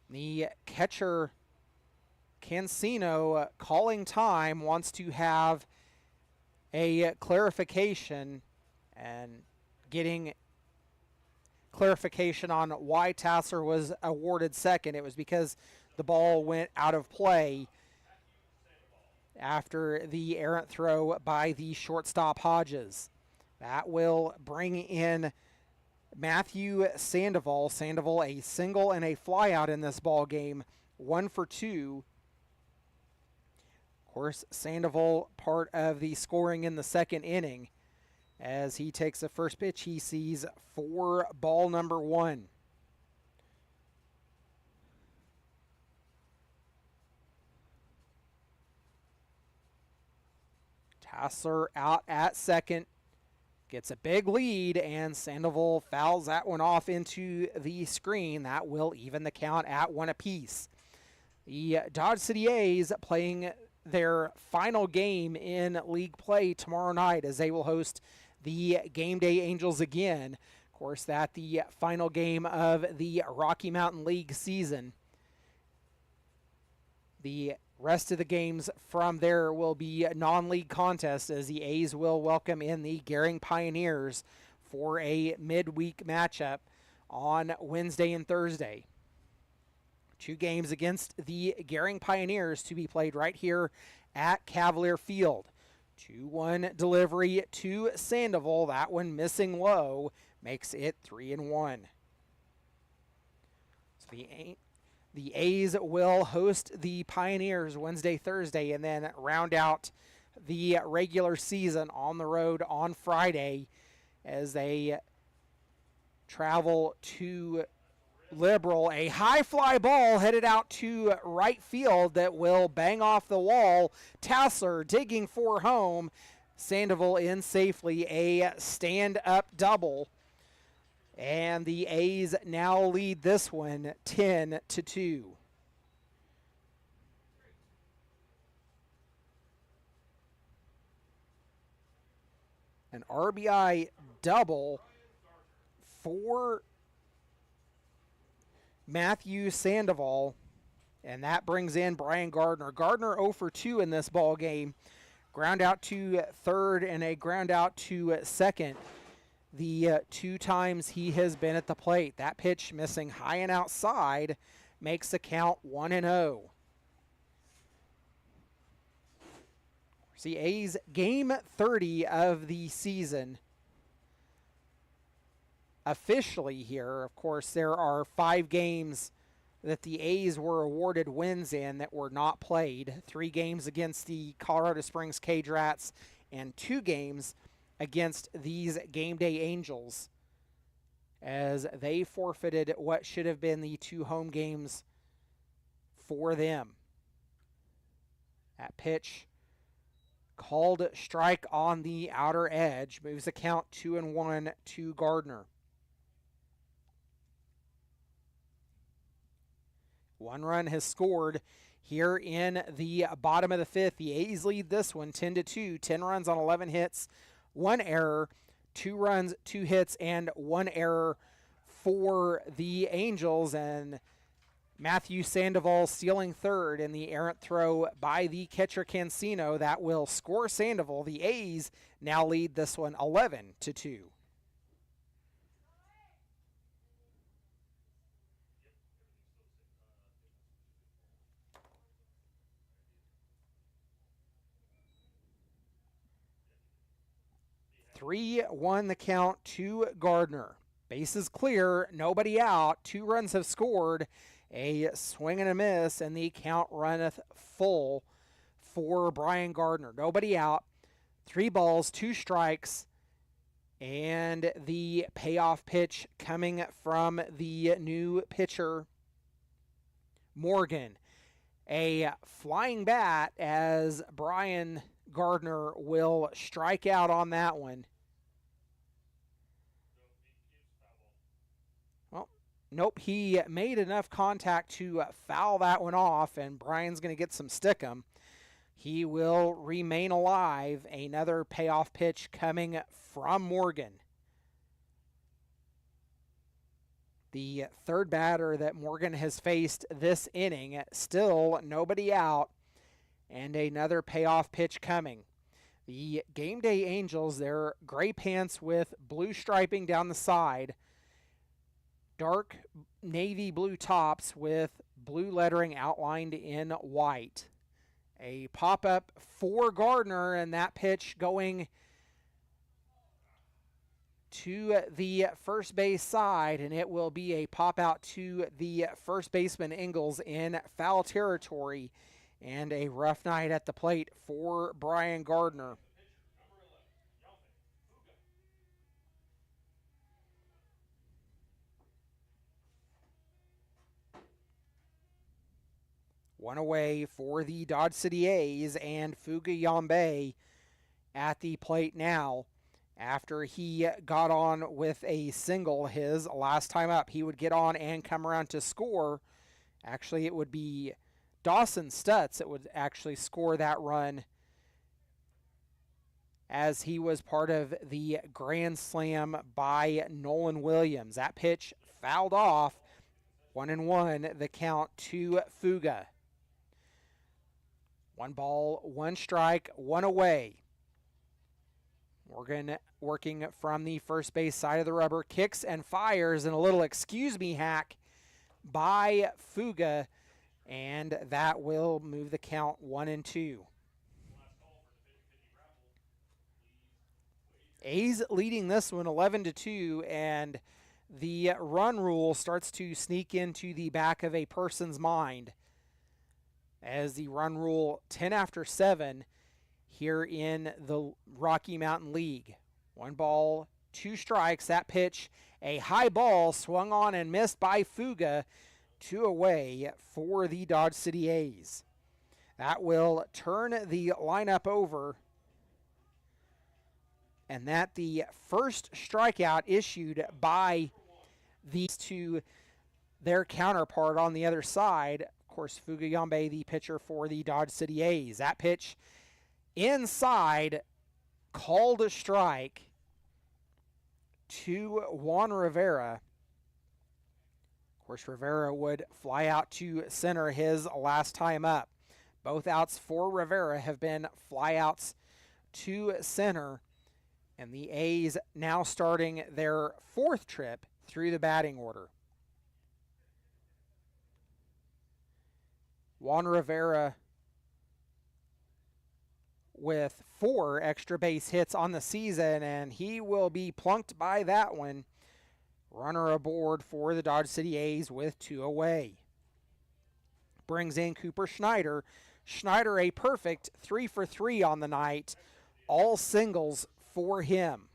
The catcher Cancino calling time, wants to have a clarification and getting clarification on why Tassler was awarded second. It was because the ball went out of play after the errant throw by the shortstop Hodges. That will bring in Matthew Sandoval. Sandoval a single and a flyout in this ball game, 1 for 2. Of course, Sandoval part of the scoring in the second inning. As he takes the first pitch, he sees for ball number 1. Tassler out at second, gets a big lead, and Sandoval fouls that one off into the screen. That will even the count at 1 apiece. The Dodge City A's playing their final game in league play tomorrow night, as they will host the Game Day Angels again. Of course, that the final game of the Rocky Mountain League season. The rest of the games from there will be non-league contests, as the A's will welcome in the Gering Pioneers for a midweek matchup on Wednesday and Thursday. 2 games against the Gering Pioneers to be played right here at Cavalier Field. 2-1 delivery to Sandoval. That one missing low makes it 3-1. So the A's will host the Pioneers Wednesday, Thursday, and then round out the regular season on the road on Friday as they travel to Liberal. A high fly ball headed out to right field that will bang off the wall. Tassler digging for home. Sandoval in safely. A stand-up double. And the A's now lead this one 10-2. An RBI double for Matthew Sandoval, and that brings in Brian Gardner. Gardner 0 for 2 in this ball game. Ground out to third and a ground out to second. The 2 times he has been at the plate. That pitch missing high and outside makes the count 1-0. See, A's game 30 of the season officially here. Of course, there are 5 games that the A's were awarded wins in that were not played. 3 games against the Colorado Springs Cage Rats and 2 games against these Game Day Angels, as they forfeited what should have been the 2 home games for them. That pitch called strike on the outer edge, moves the count 2-1 to Gardner. 1 run has scored here in the bottom of the 5th. The A's lead this one 10-2. 10 runs on 11 hits, 1 error, 2 runs, 2 hits, and 1 error for the Angels. And Matthew Sandoval stealing third in the errant throw by the catcher Cancino. That will score Sandoval. The A's now lead this one 11-2. Three, 1 the count to Gardner. Bases clear, nobody out. 2 runs have scored. A swing and a miss, and the count runneth full for Brian Gardner. Nobody out. 3 balls, 2 strikes, and the payoff pitch coming from the new pitcher, Morgan. A flying bat as Brian Gardner will strike out on that one. Well, nope, he made enough contact to foul that one off, and Brian's going to get some stickum. He will remain alive. Another payoff pitch coming from Morgan. The third batter that Morgan has faced this inning. Still nobody out. And another payoff pitch coming. The Game Day Angels, they're gray pants with blue striping down the side. Dark navy blue tops with blue lettering outlined in white. A pop-up for Gardner, and that pitch going to the first base side, and it will be a pop-out to the first baseman Ingalls in foul territory, and a rough night at the plate for Brian Gardner. One away for the Dodge City A's, and Fuga Yambe at the plate now. After he got on with a single his last time up, he would get on and come around to score. Actually, it would be Dawson Stutz that would actually score that run, as he was part of the grand slam by Nolan Williams. That pitch fouled off. 1-1, the count to Fuga. 1 ball, 1 strike, 1 away. Morgan working from the first base side of the rubber, kicks and fires, and a little excuse me hack by Fuga, and that will move the count 1-2. A's leading this one 11-2, and the run rule starts to sneak into the back of a person's mind, as the run rule 10 after 7 here in the Rocky Mountain League. 1 ball, 2 strikes. That pitch, a high ball, swung on and missed by Fuga. 2 away for the Dodge City A's. That will turn the lineup over, and that the first strikeout issued by these to their counterpart on the other side. Of course, Fuga Yambe, the pitcher for the Dodge City A's. That pitch inside, called a strike to Juan Rivera. Of course, Rivera would fly out to center his last time up. Both outs for Rivera have been flyouts to center, and the A's now starting their 4th trip through the batting order. Juan Rivera with 4 extra base hits on the season, and he will be plunked by that one. Runner aboard for the Dodge City A's with 2 away. Brings in Cooper Schneider. Schneider a perfect 3 for 3 on the night. All singles for him.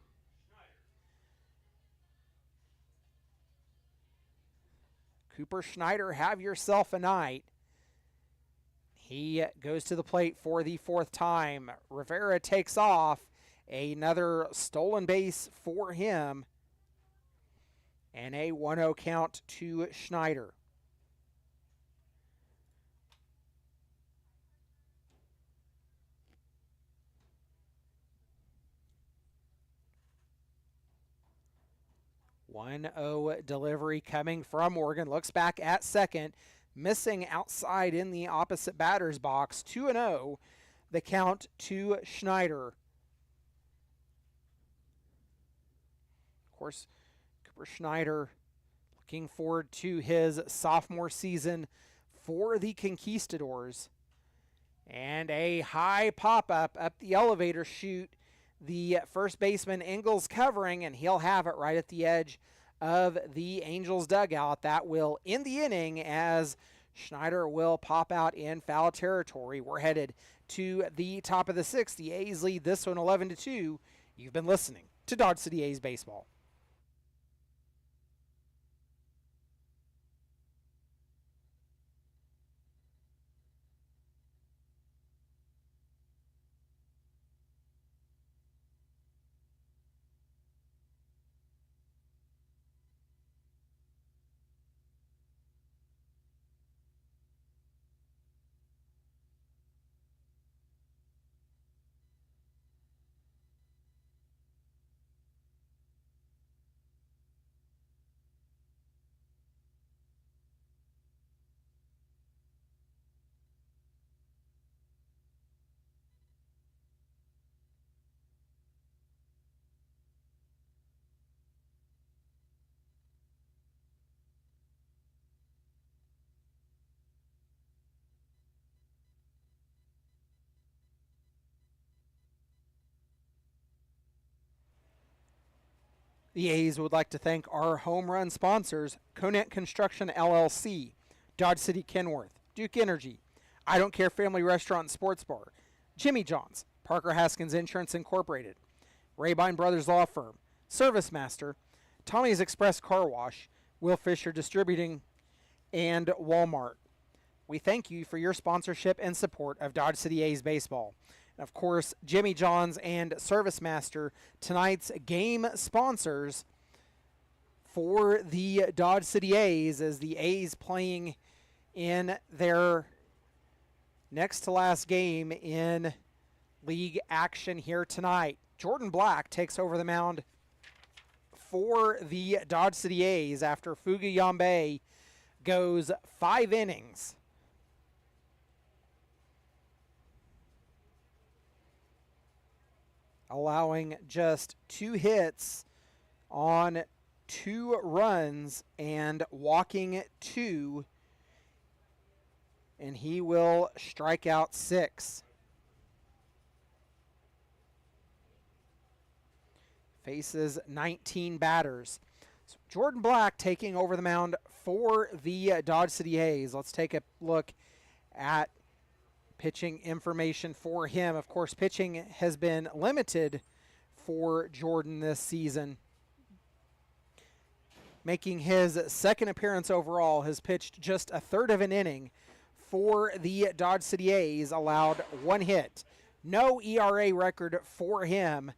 Cooper Schneider, have yourself a night. He goes to the plate for the 4th time. Rivera takes off. Another stolen base for him. And a 1-0 count to Schneider. 1-0 delivery coming from Morgan. Looks back at second. Missing outside in the opposite batter's box. 2-0. The count to Schneider. Of course, Cooper Schneider looking forward to his sophomore season for the Conquistadors. And a high pop-up up the elevator chute. The first baseman Ingles covering, and he'll have it right at the edge of the Angels dugout. That will end the inning as Schneider will pop out in foul territory. We're headed to the top of the sixth. The A's lead this one 11-2. You've been listening to Dodge City A's Baseball. The A's would like to thank our home run sponsors, Conant Construction LLC, Dodge City Kenworth, Duke Energy, I Don't Care Family Restaurant and Sports Bar, Jimmy John's, Parker Haskins Insurance Incorporated, Rabine Brothers Law Firm, Service Master, Tommy's Express Car Wash, Will Fisher Distributing, and Walmart. We thank you for your sponsorship and support of Dodge City A's Baseball. And of course, Jimmy John's and Service Master, tonight's game sponsors for the Dodge City A's, as the A's playing in their next to last game in league action here tonight. Jordan Black takes over the mound for the Dodge City A's after Fuga Yambe goes 5 innings. Allowing just 2 hits on 2 runs and walking 2. And he will strike out 6. Faces 19 batters. So Jordan Black taking over the mound for the Dodge City A's. Let's take a look at pitching information for him. Of course, pitching has been limited for Jordan this season. Making his second appearance overall, has pitched just a third of an inning for the Dodge City A's, allowed 1 hit. No ERA record for him,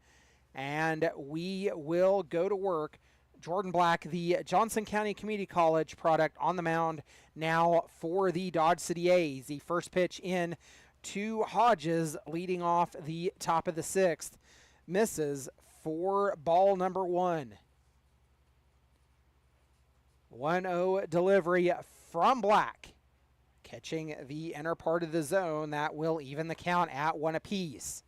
and we will go to work. Jordan Black, the Johnson County Community College product, on the mound now for the Dodge City A's. The first pitch in to Hodges, leading off the top of the 6th. Misses for ball number 1. 1-0 delivery from Black. Catching the inner part of the zone, that will even the count at 1 apiece.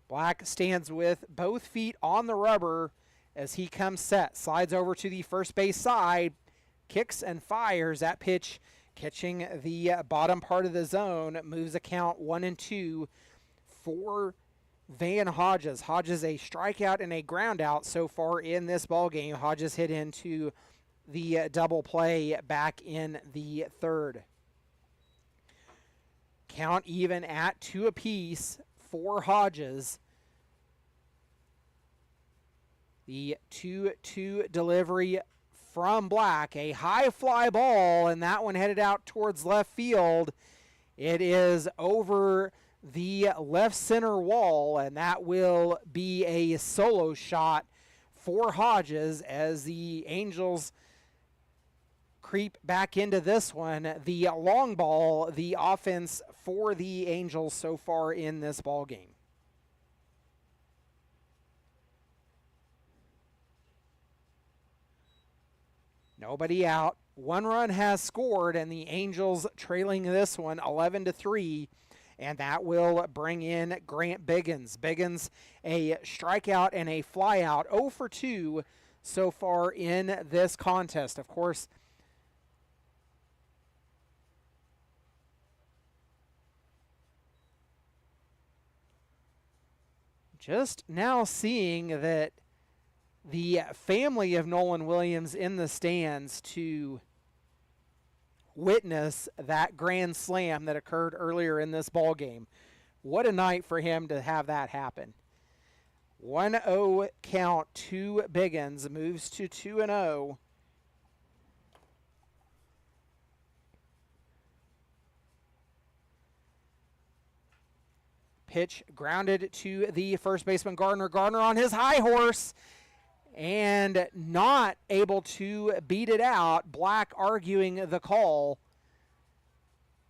Black stands with both feet on the rubber as he comes set. Slides over to the first base side. Kicks and fires. That pitch catching the bottom part of the zone. Moves the count 1-2 for Van Hodges. Hodges a strikeout and a ground out so far in this ball game. Hodges hit into the double play back in the 3rd. Count even at 2 apiece for Hodges. The 2-2 delivery from Black. A high fly ball, and that one headed out towards left field. It is over the left center wall, and that will be a solo shot for Hodges as the Angels creep back into this one. The long ball, the offense for the Angels so far in this ball game. Nobody out. 1 run has scored, and the Angels trailing this one 11-3. And that will bring in Grant Biggins. Biggins, a strikeout and a flyout, 0 for 2 so far in this contest. Of course, just now seeing that the family of Nolan Williams in the stands to witness that grand slam that occurred earlier in this ball game. What a night for him to have that happen. 1-0 count to Biggins, moves to 2-0. Pitch grounded to the first baseman Gardner. Gardner on his high horse and not able to beat it out. Black arguing the call,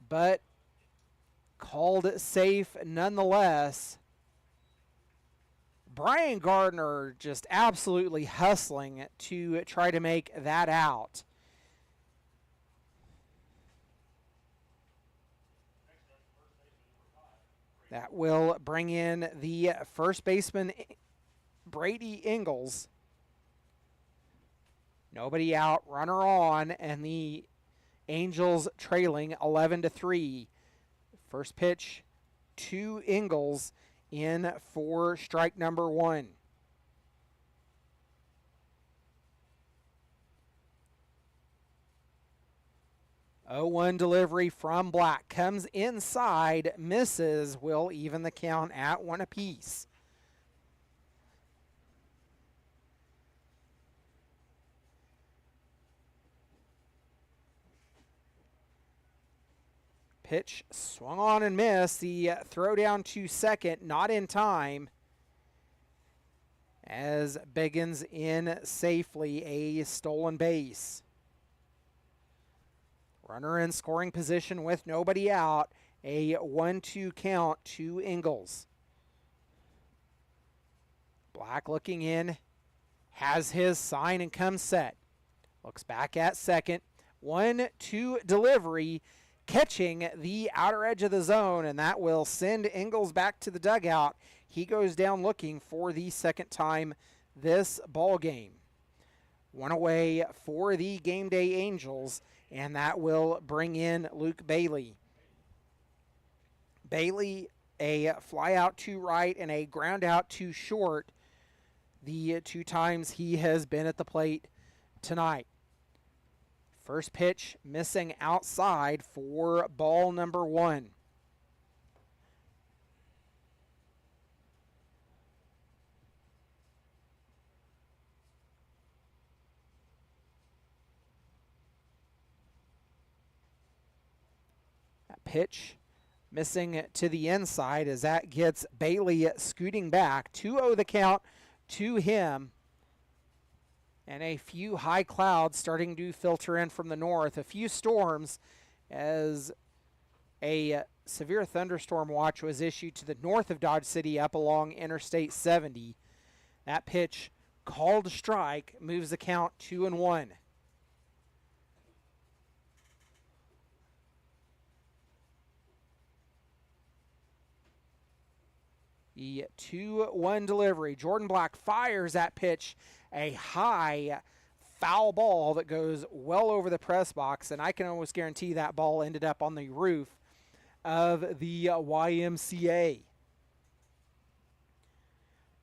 but called it safe nonetheless. Brian Gardner just absolutely hustling to try to make that out. That will bring in the first baseman, Brady Ingles. Nobody out, runner on, and the Angels trailing 11-3. First pitch to Ingles in for strike number 1. Oh, 1 delivery from Black. Comes inside, misses, will even the count at 1 apiece. Pitch swung on and missed. The throw down to second, not in time. As Biggins in safely, a stolen base. Runner in scoring position with nobody out. A 1-2 count to Ingles. Black looking in, has his sign and comes set. Looks back at second. 1-2 delivery, catching the outer edge of the zone, and that will send Ingles back to the dugout. He goes down looking for the second time this ball game. 1 away for the game day Angels, and that will bring in Luke Bailey. Bailey, a fly out to right and a ground out to short, the 2 times he has been at the plate tonight. First pitch missing outside for ball number 1. That pitch missing to the inside as that gets Bailey scooting back. 2-0 the count to him. And a few high clouds starting to filter in from the north. A few storms as a severe thunderstorm watch was issued to the north of Dodge City up along Interstate 70. That pitch called a strike, moves the count 2-1. The 2-1 delivery. Jordan Black fires that pitch, a high foul ball that goes well over the press box, and I can almost guarantee that ball ended up on the roof of the YMCA.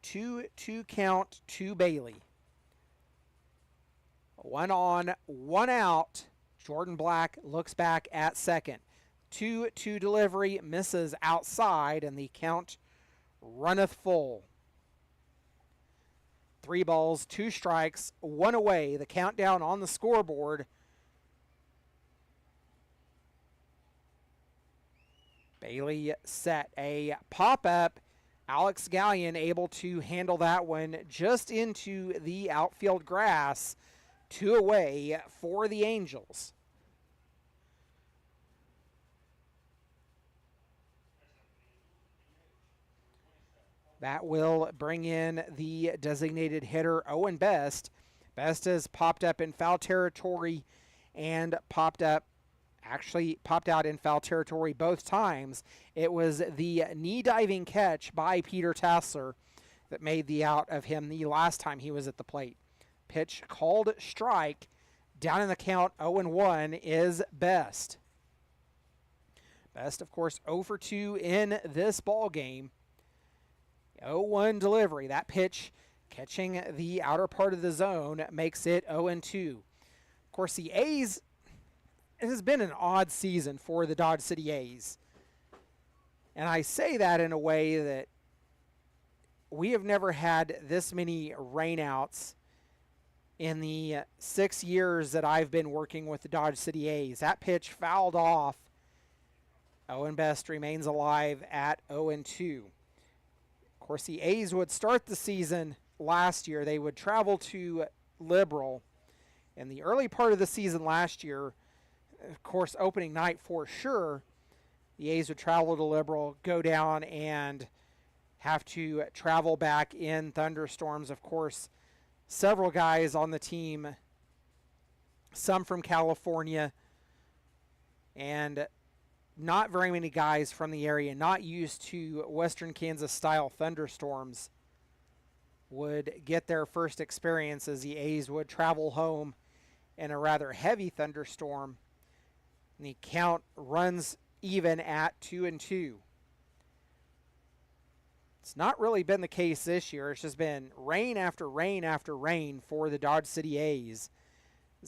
2-2 count to Bailey. 1 on, 1 out. Jordan Black looks back at second. 2-2 delivery, misses outside, and the count runneth full. 3 balls, 2 strikes, 1 away. The countdown on the scoreboard. Bailey set a pop-up. Alex Gallion able to handle that one just into the outfield grass. 2 away for the Angels. That will bring in the designated hitter, Owen Best. Best has popped up in foul territory and popped out in foul territory both times. It was the knee diving catch by Peter Tassler that made the out of him the last time he was at the plate. Pitch called strike. Down in the count, 0-1 is Best. Best, of course, 0-2 in this ball game. 0-1 delivery. That pitch catching the outer part of the zone makes it 0-2. Of course, the A's, it has been an odd season for the Dodge City A's. And I say that in a way that we have never had this many rainouts in the 6 years that I've been working with the Dodge City A's. That pitch fouled off. Owen Best remains alive at 0-2. Of course, the A's would start the season last year. They would travel to Liberal. In the early part of the season last year, of course, opening night for sure, the A's would travel to Liberal, go down, and have to travel back in thunderstorms. Of course, several guys on the team, some from California, and not very many guys from the area, not used to Western Kansas style thunderstorms, would get their first experience as the A's would travel home in a rather heavy thunderstorm. And the count runs even at 2-2. It's not really been the case this year. It's just been rain after rain after rain for the Dodge City A's.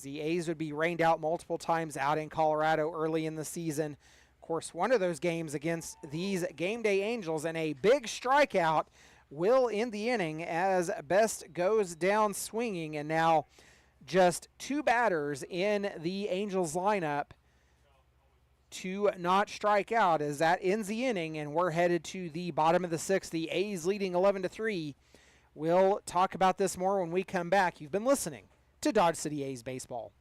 The A's would be rained out multiple times out in Colorado early in the season. Of course, one of those games against these Game Day Angels, and a big strikeout will end the inning as Best goes down swinging. And now just two batters in the Angels lineup to not strike out as that ends the inning, and we're headed to the bottom of the sixth. The A's leading 11-3. We'll talk about this more when we come back. You've been listening to Dodge City A's Baseball.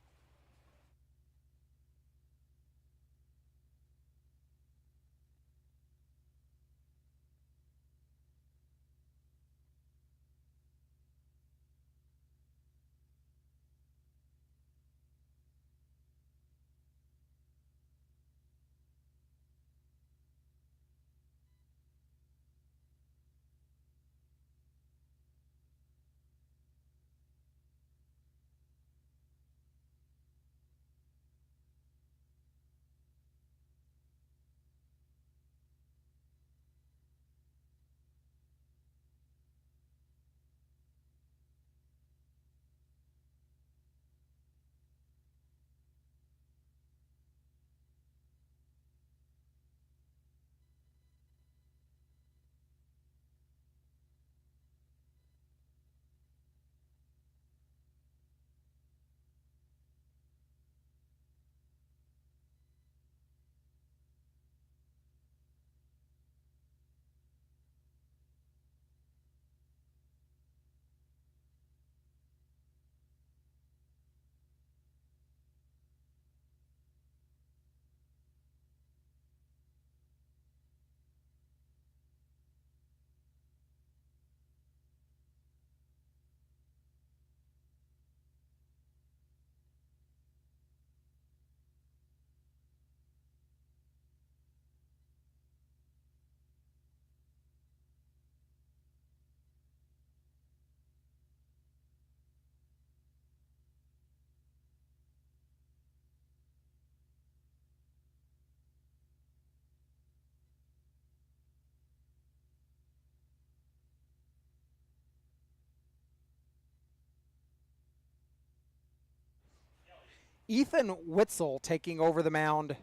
Ethan Witzel taking over the mound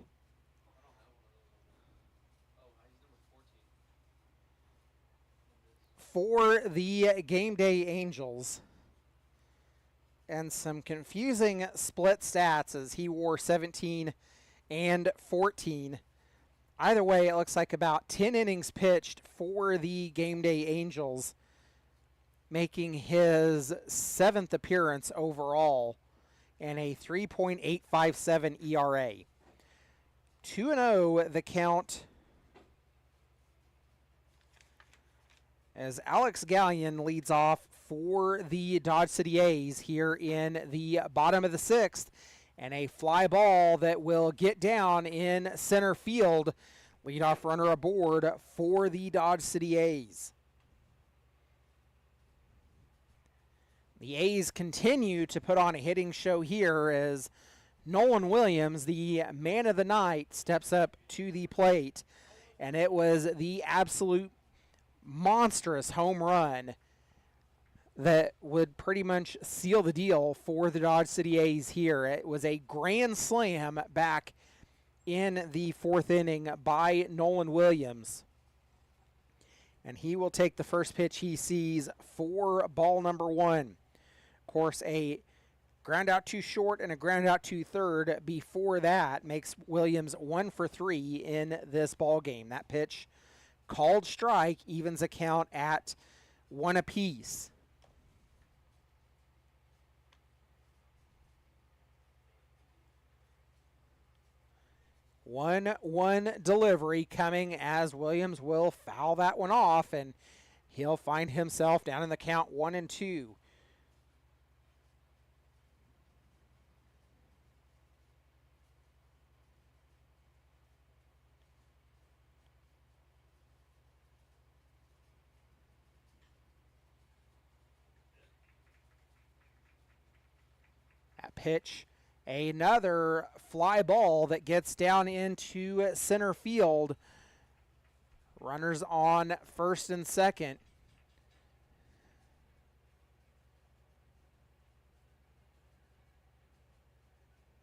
for the Game Day Angels. And some confusing split stats as he wore 17 and 14. Either way, it looks like about 10 innings pitched for the Game Day Angels, making his 7th appearance overall, and a 3.857 ERA. 2-0 the count as Alex Gallion leads off for the Dodge City A's here in the bottom of the 6th. And a fly ball that will get down in center field. Leadoff runner aboard for the Dodge City A's. The A's continue to put on a hitting show here as Nolan Williams, the man of the night, steps up to the plate. And it was the absolute monstrous home run that would pretty much seal the deal for the Dodge City A's here. It was a grand slam back in the 4th inning by Nolan Williams. And he will take the first pitch he sees for ball number 1. Of course, a ground out to short and a ground out to third before that makes Williams 1 for 3 in this ball game. That pitch called strike, evens a count at 1 apiece. 1-1 delivery coming as Williams will foul that one off, and he'll find himself down in the count 1-2. That pitch, another fly ball that gets down into center field. Runners on first and second.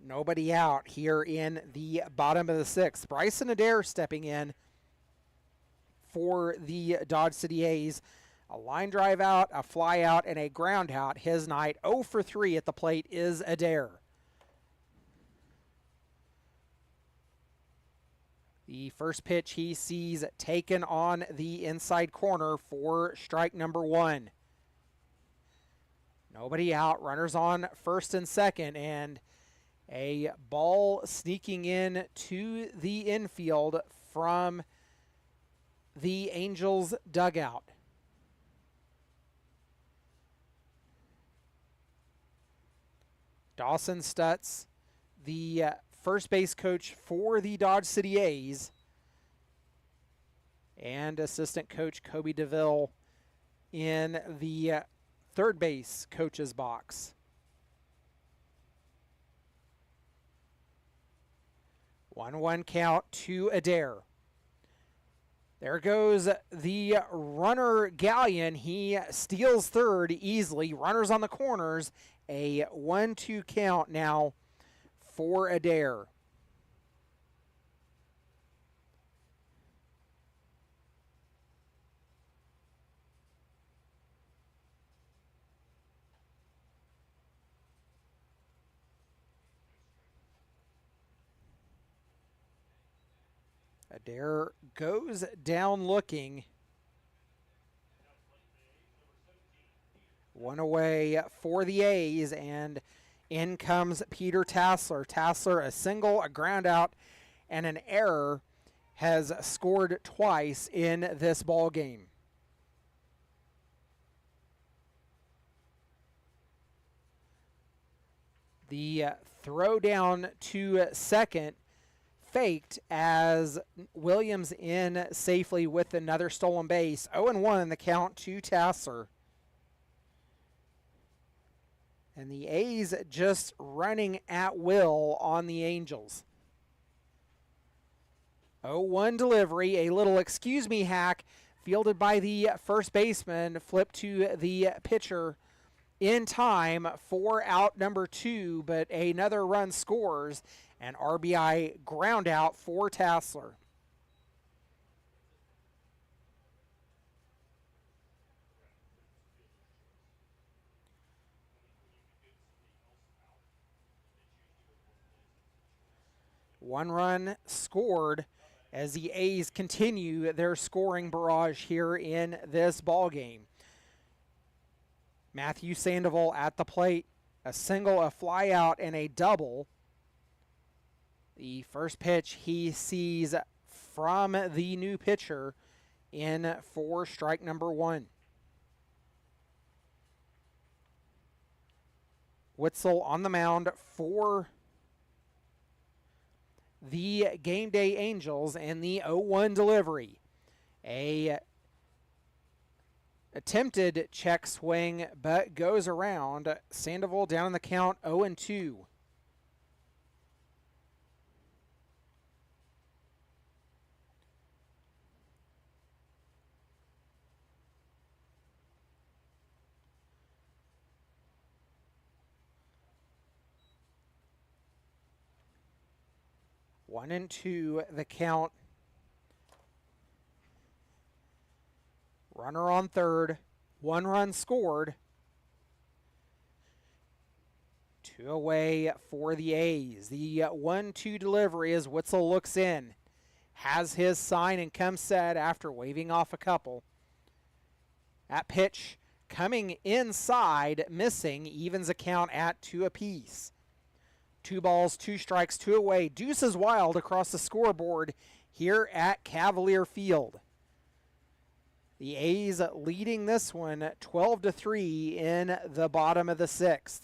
Nobody out here in the bottom of the 6th. Bryson Adair stepping in for the Dodge City A's. A line drive out, a fly out, and a ground out. His night 0 for 3 at the plate is Adair. The first pitch he sees taken on the inside corner for strike number 1. Nobody out, runners on first and second, and a ball sneaking in to the infield from the Angels dugout. Dawson Stutz, the first base coach for the Dodge City A's, and assistant coach Kobe DeVille in the third base coach's box. 1-1 count to Adair. There goes the runner Gallion. He steals third easily. Runners on the corners. A 1-2 count now for Adair. Adair goes down looking. One away for the A's, and in comes Peter Tassler. Tassler, a single, a ground out, and an error, has scored twice in this ball game. The throw down to second faked as Williams in safely with another stolen base. 0-1 the count to Tassler. And the A's just running at will on the Angels. 0-1 delivery, a little excuse me hack fielded by the first baseman, flipped to the pitcher in time for out number 2, but another run scores. An RBI ground out for Tassler. One run scored as the A's continue their scoring barrage here in this ball game. Matthew Sandoval at the plate, a single, a fly out, and a double. The first pitch he sees from the new pitcher in for strike number 1. Witzel on the mound for the Game Day Angels, and the 0-1 delivery. A attempted check swing, but goes around. Sandoval down in the count, 0-2. One and two, the count. Runner on third, 1 run scored. 2 away for the A's. The 1-2 delivery as Witzel looks in. Has his sign and comes set after waving off a couple. That pitch coming inside, missing, evens a count at 2 apiece. 2 balls, 2 strikes, 2 away. Deuces wild across the scoreboard here at Cavalier Field. The A's leading this one 12-3 in the bottom of the 6th.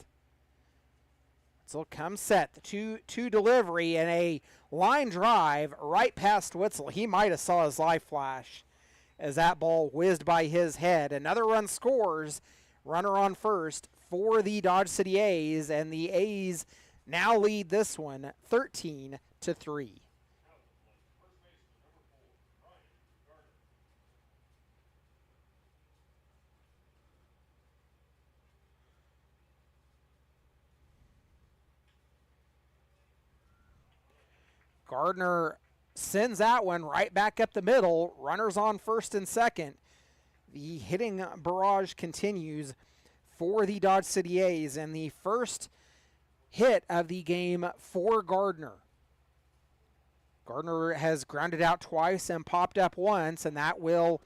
Witzel comes set. The 2-2 delivery and a line drive right past Witzel. He might have saw his life flash as that ball whizzed by his head. Another run scores. Runner on first for the Dodge City A's, and the A's now lead this one 13-3. Gardner sends that one right back up the middle. Runners on first and second. The hitting barrage continues for the Dodge City A's, and the first hit of the game for Gardner. Gardner has grounded out twice and popped up once, and that will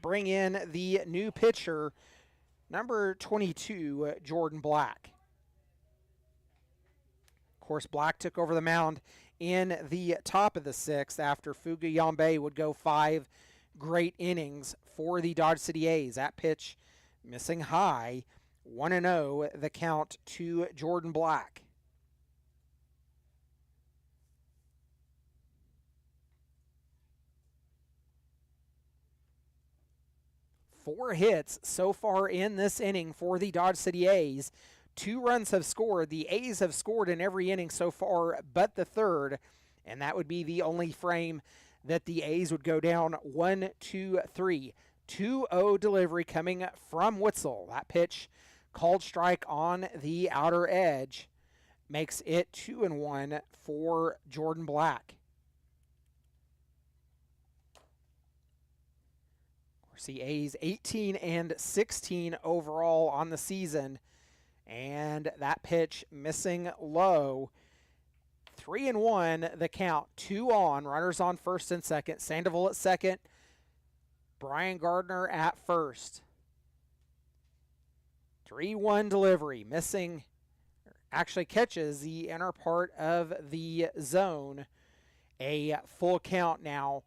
bring in the new pitcher, number 22, Jordan Black. Of course, Black took over the mound in the top of the 6th after Fuga Yambe would go 5 great innings for the Dodge City A's. That pitch missing high, 1-0 the count to Jordan Black. Four hits so far in this inning for the Dodge City A's. 2 runs have scored. The A's have scored in every inning so far but the third, and that would be the only frame that the A's would go down 1-2-3. 2-0 delivery coming from Witzel. That pitch called strike on the outer edge makes it 2-1 for Jordan Black. Of course, the A's 18-16 overall on the season. And that pitch missing low. 3-1 the count. 2 on. Runners on first and second. Sandoval at second. Brian Gardner at first. 3-1 delivery. Missing, actually catches the inner part of the zone. A full count now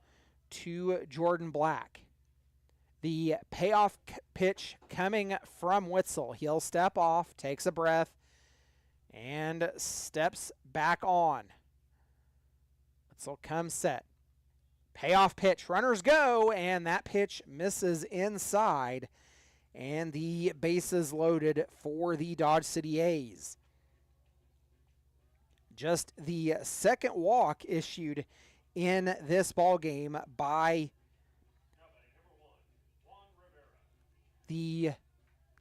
to Jordan Black. The payoff pitch coming from Witzel. He'll step off, takes a breath, and steps back on. Witzel comes set. Payoff pitch, runners go, and that pitch misses inside, and the bases loaded for the Dodge City A's. Just the second walk issued in this ball game by the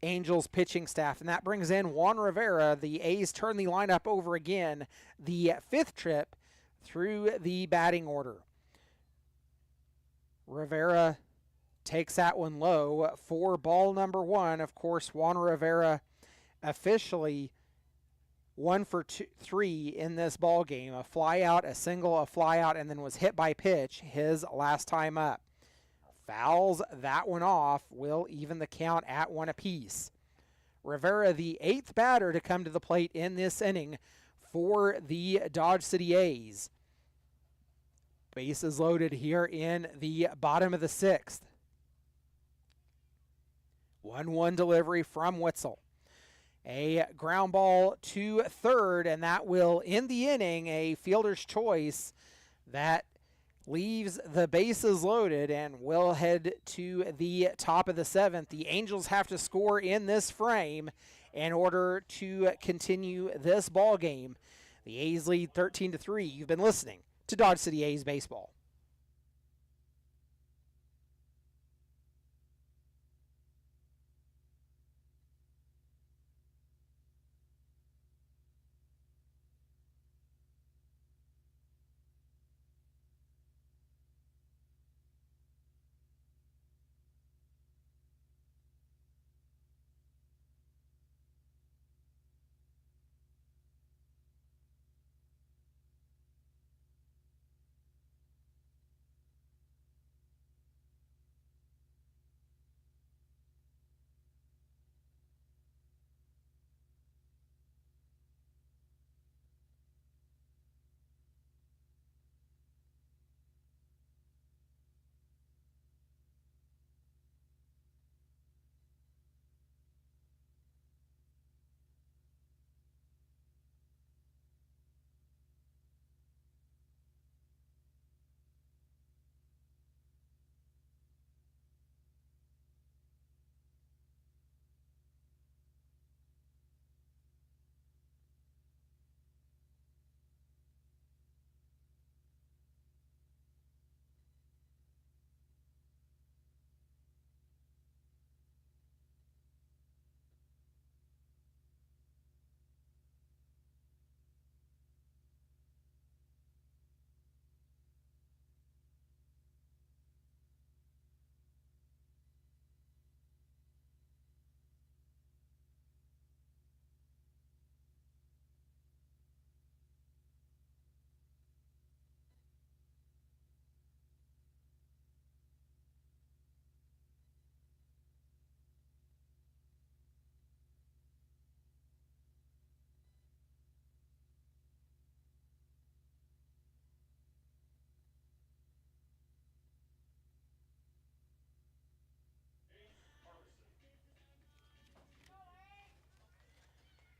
Angels pitching staff, and that brings in Juan Rivera. The A's turn the lineup over again, the 5th trip through the batting order. Rivera takes that one low for ball number 1. Of course, Juan Rivera officially 1 for 3 in this ball game. A fly out, a single, a fly out, and then was hit by pitch his last time up. Fouls that one off, will even the count at 1 apiece. Rivera, the 8th batter to come to the plate in this inning for the Dodge City A's. Bases loaded here in the bottom of the 6th. 1-1 delivery from Witzel. A ground ball to third, and that will end the inning. A fielder's choice that leaves the bases loaded, and we'll head to the top of the seventh. The Angels have to score in this frame in order to continue this ball game. The A's lead 13-3. You've been listening to Dodge City A's Baseball.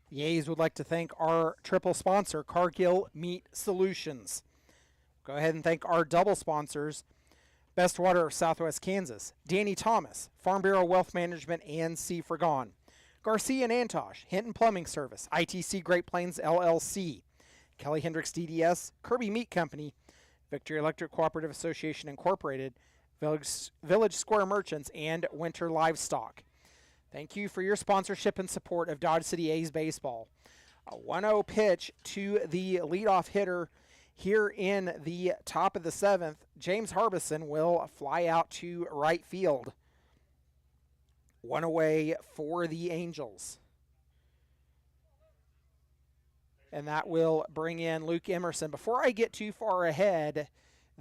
The A's would like to thank our triple sponsor, Cargill Meat Solutions. Go ahead and thank our double sponsors, Best Water of Southwest Kansas, Danny Thomas, Farm Bureau Wealth Management, and C. Fragon. Garcia and Antosh, Hinton Plumbing Service, ITC Great Plains LLC, Kelly Hendricks DDS, Kirby Meat Company, Victory Electric Cooperative Association Incorporated, Village Square Merchants, and Winter Livestock. Thank you for your sponsorship and support of Dodge City A's baseball. A 1-0 pitch to the leadoff hitter here in the top of the seventh. James Harbison will fly out to right field. One away for the Angels. And that will bring in Luke Emerson. Before I get too far ahead,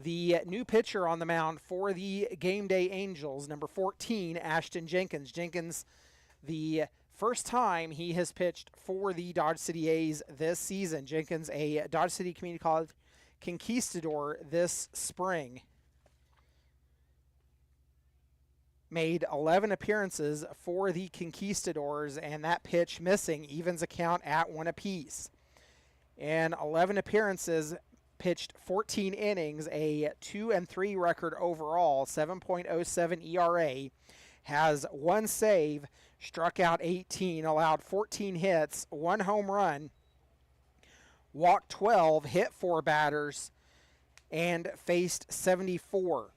the new pitcher on the mound for the Game Day Angels, number 14, Ashton Jenkins. Jenkins, the first time he has pitched for the Dodge City A's this season. Jenkins, a Dodge City Community College conquistador this spring. Made 11 appearances for the Conquistadors, and that pitch missing evens a count at 1 apiece. In 11 appearances, pitched 14 innings, a 2-3 record overall, 7.07 ERA, has 1 save, struck out 18, allowed 14 hits, 1 home run, walked 12, hit 4 batters, and faced 74.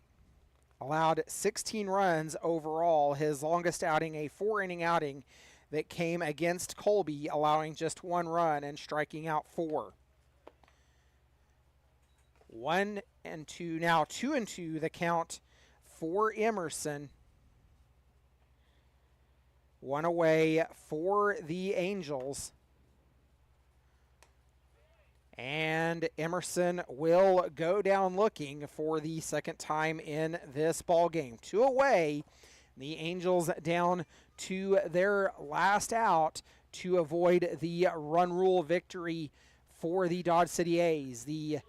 Allowed 16 runs overall, his longest outing, a 4-inning outing that came against Colby, allowing just 1 run and striking out 4. 1-2, now 2-2 the count for Emerson. 1 away for the Angels. And Emerson will go down looking for the second time in this ball game. 2 away, the Angels down to their last out to avoid the run rule victory for the Dodge City A's. The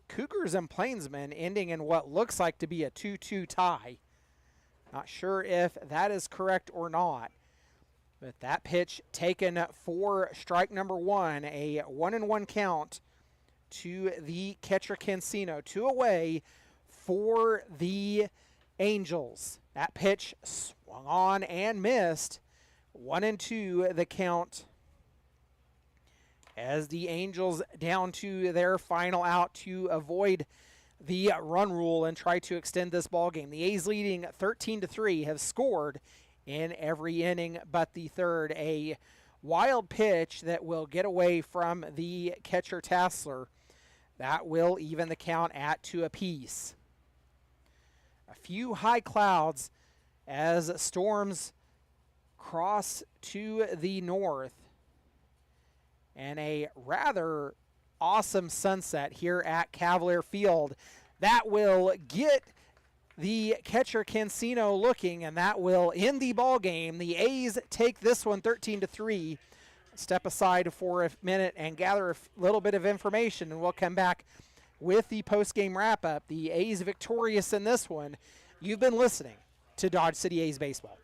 Cougars and Plainsmen ending in what looks like to be a 2-2 tie. Not sure if that is correct or not. But that pitch taken for strike number one, a 1-1 count to the catcher Cancino. 2 away for the Angels. That pitch swung on and missed. 1-2 the count as the Angels down to their final out to avoid the run rule and try to extend this ball game. The A's leading 13-3 have scored in every inning but the third. A wild pitch that will get away from the catcher Tassler. That will even the count at 2 apiece. A few high clouds as storms cross to the north. And a rather awesome sunset here at Cavalier Field. That will get the catcher Cancino looking, and that will end the ball game. The A's take this one 13-3. Step aside for a minute and gather a little bit of information, and we'll come back with the post-game wrap-up. The A's victorious in this one. You've been listening to Dodge City A's Baseball.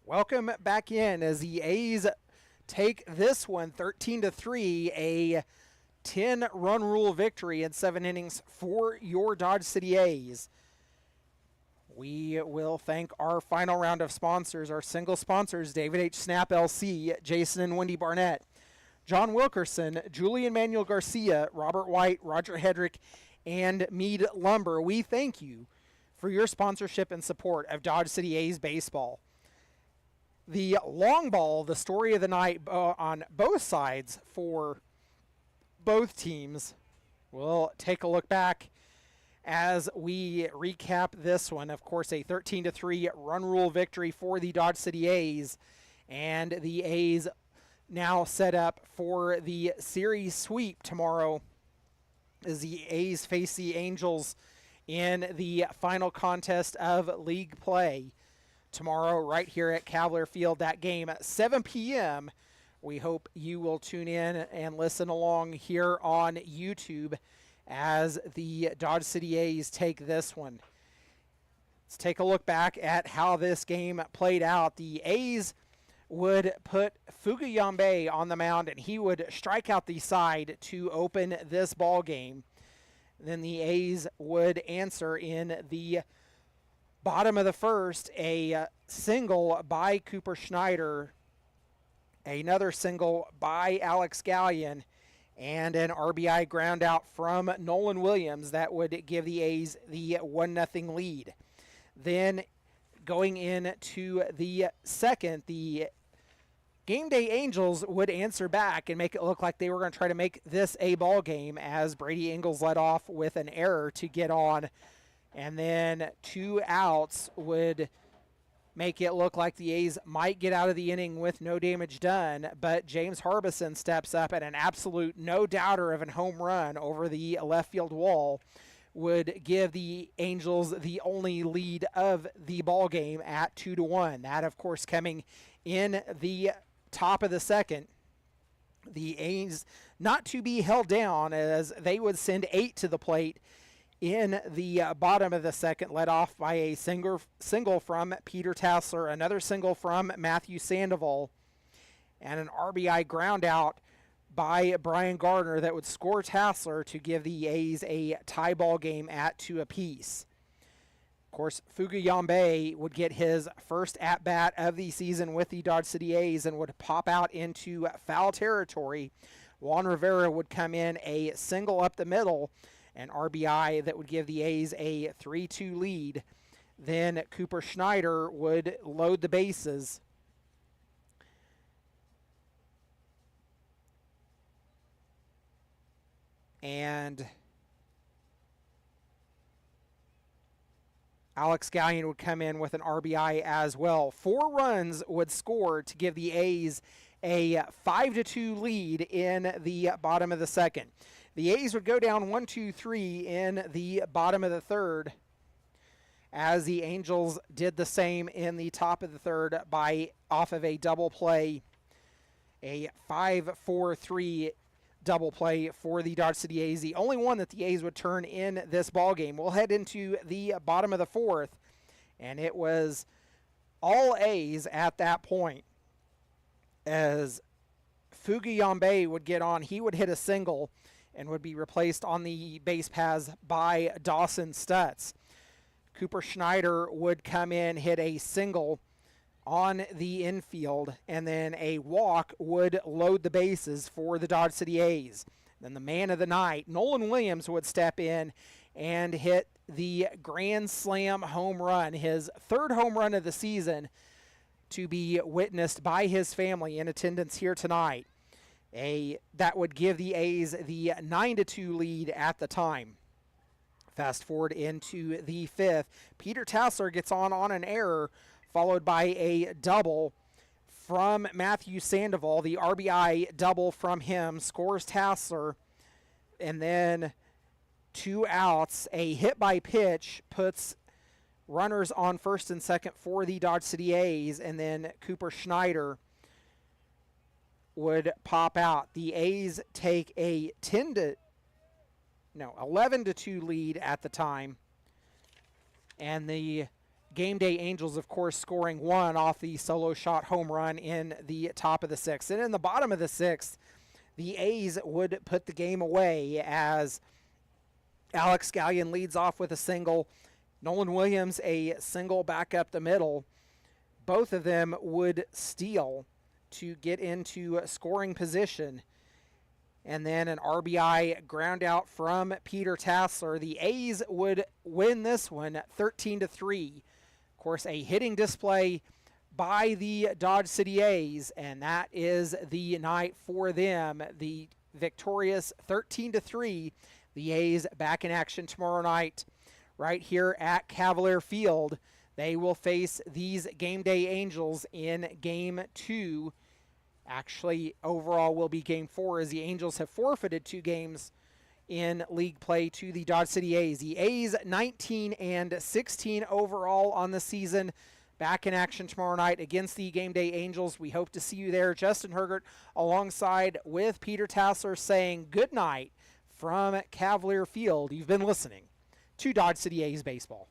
Welcome back in as the A's take this one 13-3, a 10-run rule victory in 7 innings for your Dodge City A's. We will thank our final round of sponsors, our single sponsors, David H. Snap LC, Jason and Wendy Barnett, John Wilkerson, Julian Manuel Garcia, Robert White, Roger Hedrick, and Mead Lumber. We thank you for your sponsorship and support of Dodge City A's baseball. The long ball, the story of the night on both sides for both teams. We'll take a look back as we recap this one. Of course, a 13-3 run rule victory for the Dodge City A's, and the A's now set up for the series sweep tomorrow as the A's face the Angels in the final contest of league play tomorrow right here at Cavalier Field. That game at 7 p.m. We hope you will tune in and listen along here on YouTube as the Dodge City A's take this one. Let's take a look back at how this game played out. The A's would put Fugayambe on the mound, and he would strike out the side to open this ball game. Then the A's would answer in the bottom of the first, a single by Cooper Schneider, another single by Alex Gallion, and an RBI ground out from Nolan Williams that would give the A's the 1-0 lead. Then going into the second, the Game Day Angels would answer back and make it look like they were going to try to make this a ball game as Brady Ingles led off with an error to get on. And then 2 outs would make it look like the A's might get out of the inning with no damage done. But James Harbison steps up at an absolute no-doubter of a home run over the left field wall, would give the Angels the only lead of the ball game at 2-1. That, of course, coming in the top of the second. The A's not to be held down as they would send 8 to the plate in the bottom of the second, led off by a single from Peter Tassler, another single from Matthew Sandoval, and an RBI ground out by Brian Gardner that would score Tassler to give the A's a tie ball game at 2 apiece. Of course, Fugayambe would get his first at-bat of the season with the Dodge City A's and would pop out into foul territory. Juan Rivera would come in a single up the middle, an RBI that would give the A's a 3-2 lead. Then Cooper Schneider would load the bases. And Alex Gallion would come in with an RBI as well. 4 runs would score to give the A's a 5-2 lead in the bottom of the second. The A's would go down 1-2-3 in the bottom of the third, as the Angels did the same in the top of the third off of a double play, a 5-4-3 double play for the Dodge City A's, the only one that the A's would turn in this ball game. We'll head into the bottom of the fourth, and it was all A's at that point as Fugayambe would get on. He would hit a single and would be replaced on the base paths by Dawson Stutz. Cooper Schneider would come in, hit a single on the infield, and then a walk would load the bases for the Dodge City A's. Then the man of the night, Nolan Williams, would step in and hit the grand slam home run, his 3rd home run of the season, to be witnessed by his family in attendance here tonight. That would give the A's the 9-2 lead at the time. Fast forward into the 5th. Peter Tassler gets on an error, followed by a double from Matthew Sandoval. The RBI double from him scores Tassler. And then 2 outs. A hit by pitch puts runners on first and second for the Dodge City A's. And then Cooper Schneider would pop out. The A's take a 11-2 lead at the time. And the Game Day Angels, of course, scoring 1 off the solo shot home run in the top of the 6th. And in the bottom of the 6th, the A's would put the game away as Alex Gallion leads off with a single. Nolan Williams a single back up the middle. Both of them would steal to get into scoring position. And then an RBI ground out from Peter Tassler. The A's would win this one 13-3. Of course, a hitting display by the Dodge City A's, and that is the night for them. The victorious 13-3. The A's back in action tomorrow night right here at Cavalier Field. They will face these Game Day Angels in Game 2. Actually, overall will be Game 4 as the Angels have forfeited 2 games in league play to the Dodge City A's. The A's 19-16 overall on the season. Back in action tomorrow night against the Game Day Angels. We hope to see you there. Justin Hergert alongside with Peter Tassler saying good night from Cavalier Field. You've been listening to Dodge City A's Baseball.